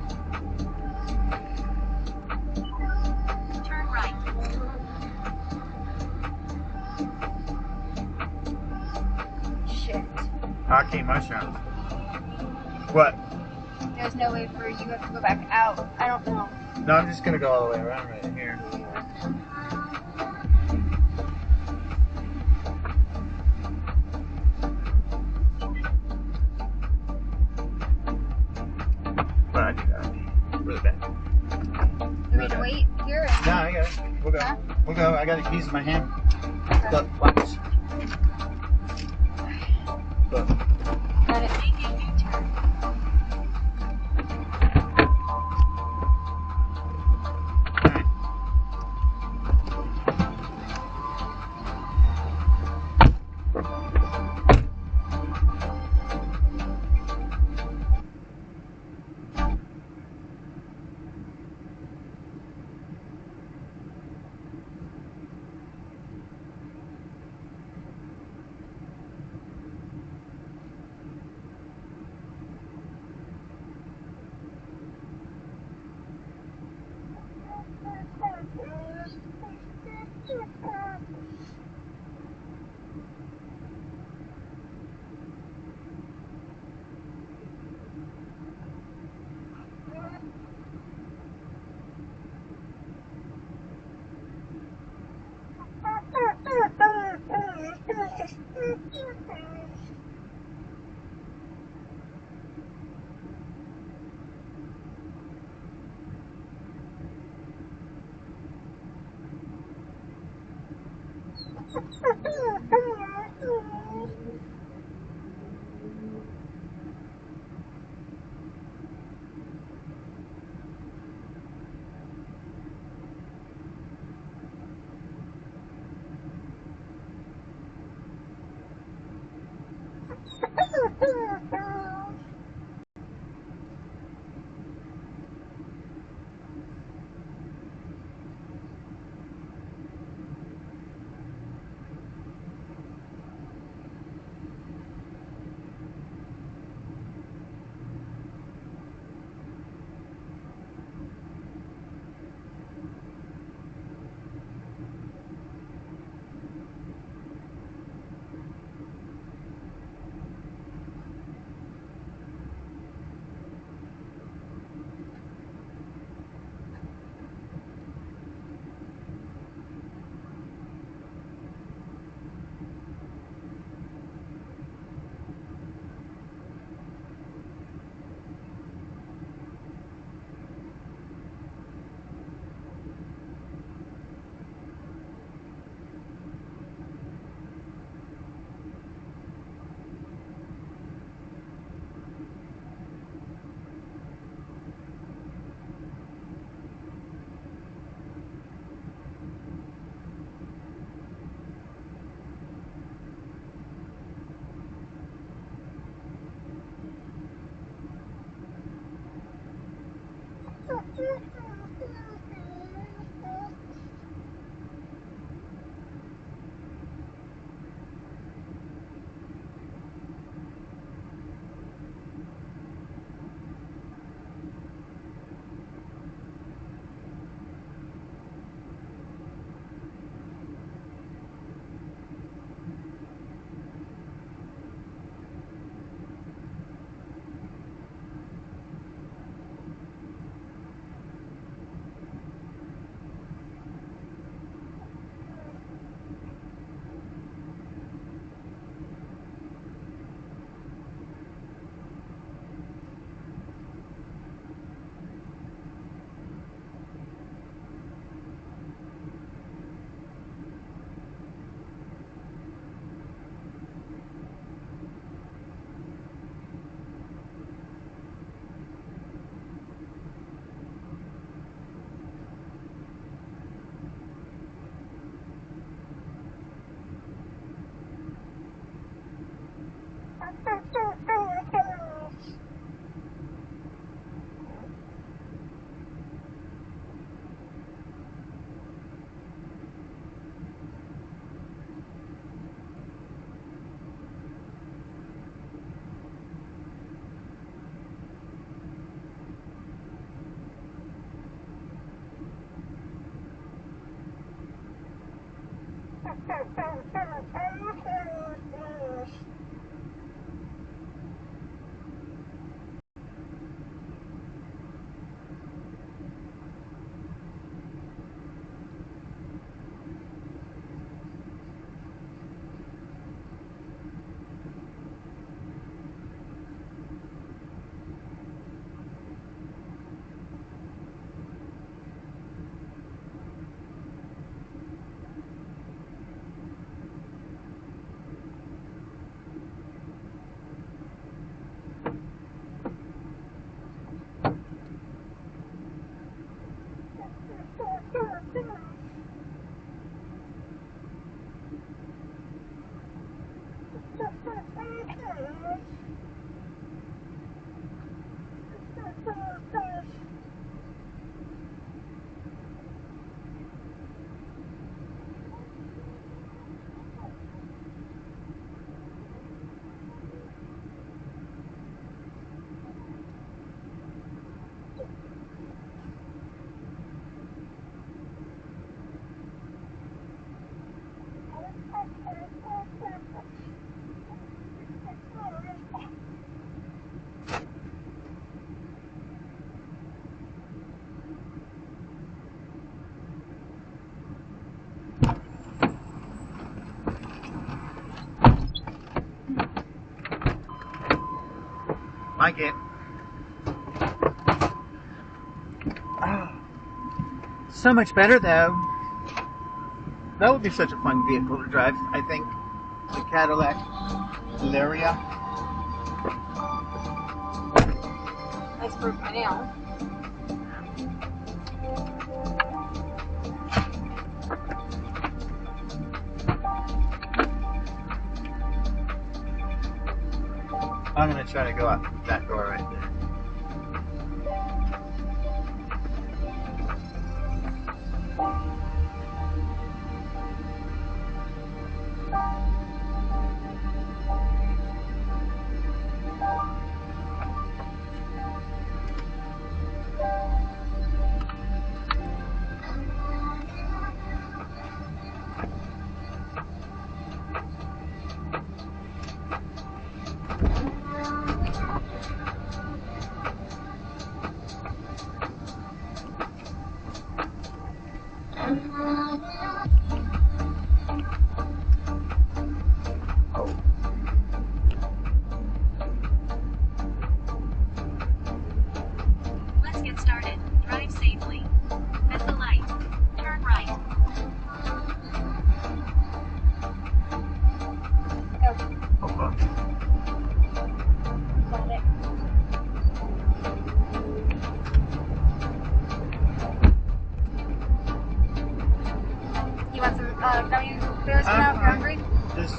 Turn right. Shit. Hockey mushrooms. What? There's no way for you to have to go back out. I don't know. No, I'm just gonna go all the way around right here. But I do that. Really bad. Do we need to wait here? No, I got it. We'll go. Huh? We'll go. I got the keys in my hand. Okay. Look, watch. Look. Got it. Make a U-turn. Alright. Like it. Oh, so much better though. That would be such a fun vehicle to drive, I think. The Cadillac Clearwater. Nice for my nails. I'm gonna try to go out that door right there. Let's get started. Drive safely. At the light, turn right. Got it. You want some gummy bears now if you're hungry? Just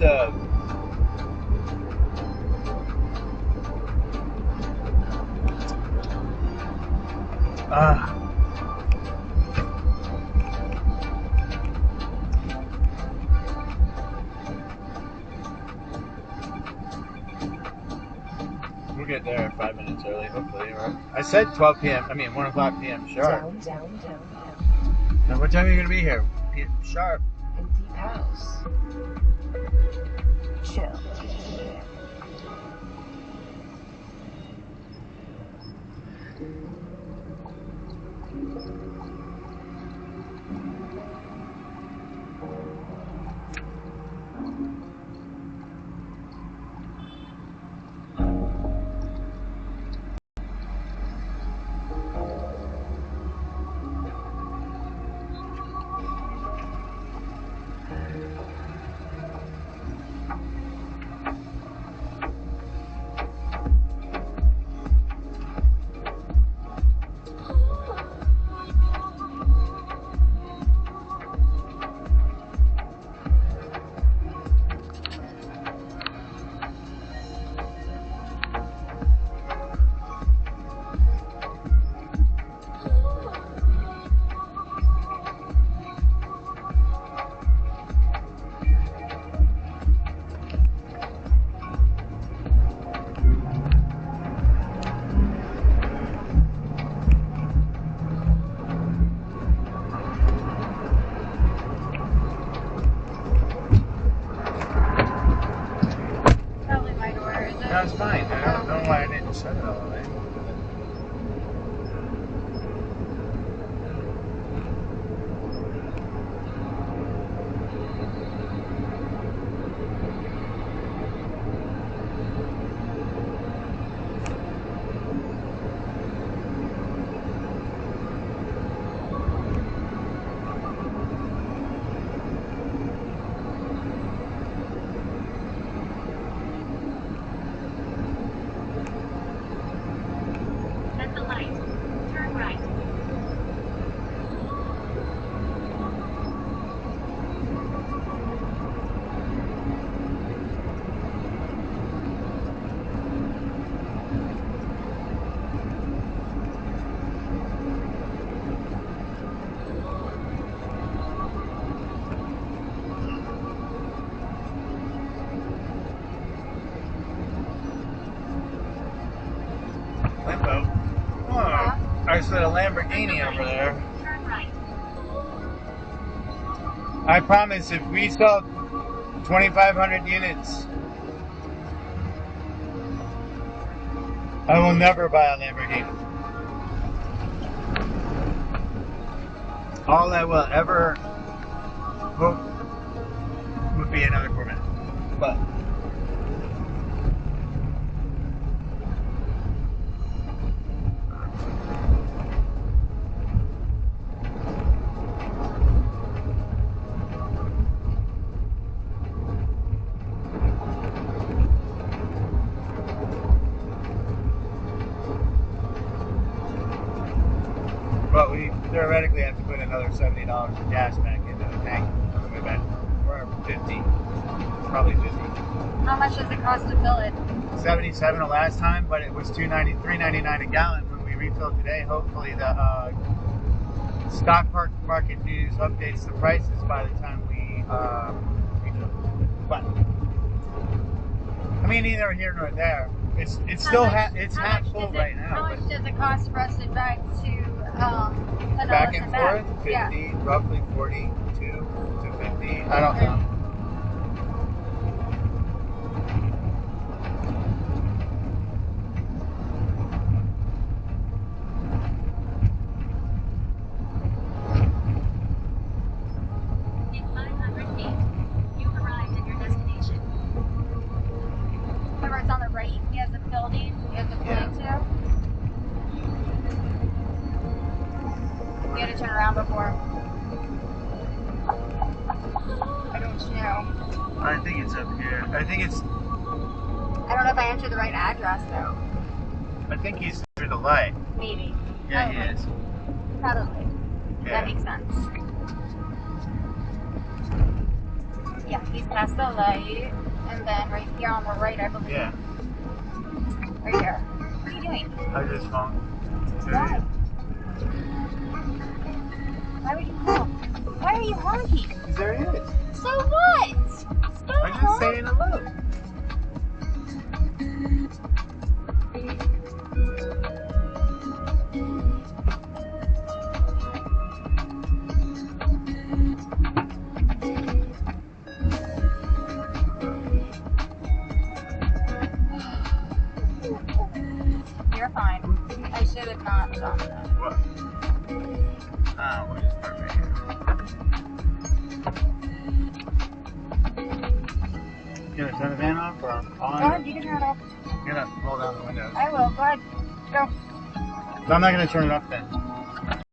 we'll get there 5 minutes early, hopefully. Or I said 12 p.m. I mean 1 o'clock p.m. sharp. Down. Now, what time are you gonna be here? Sharp. And deep house. Chill. info. Oh, I said a Lamborghini over there. Turn right. I promise if we sell 2,500 units, I will never buy a Lamborghini. All I will ever hope would be another Corvette. But we theoretically have to put another $70 of gas back into the tank on the way back. Or 50. Probably 50. How much does it cost to fill it? 77 the last time, but it was $3.99 a gallon when we refilled today. Hopefully the stock market news updates the prices by the time we refill. But I mean, neither here nor there. It's still it's half full right now. How much does it cost for us to drive to back and forth? 50, yeah. roughly 42 to 50. I don't know. In 500 feet, you've arrived at your destination. Remember, it's on the right. He has a building. He has a plan to. You had to turn around before. I don't know. I think it's up here. I think it's. I don't know if I entered the right address though. I think he's through the light. Maybe. Yeah, Probably. he is. Probably. Yeah. That makes sense. Yeah, he's past the light, and then right here on the right, I believe. Yeah. Right here. What are you doing? I just found. Why? Why would you honk? Why are you honking? There he is. So what? Stop I'm just saying hello. You're fine. I should have not done that. What? We'll just park right here. You gonna turn the van off or on? Go ahead, you can turn it off. You're gonna roll down the windows. I will. Go ahead. Go. So I'm not gonna turn it up then.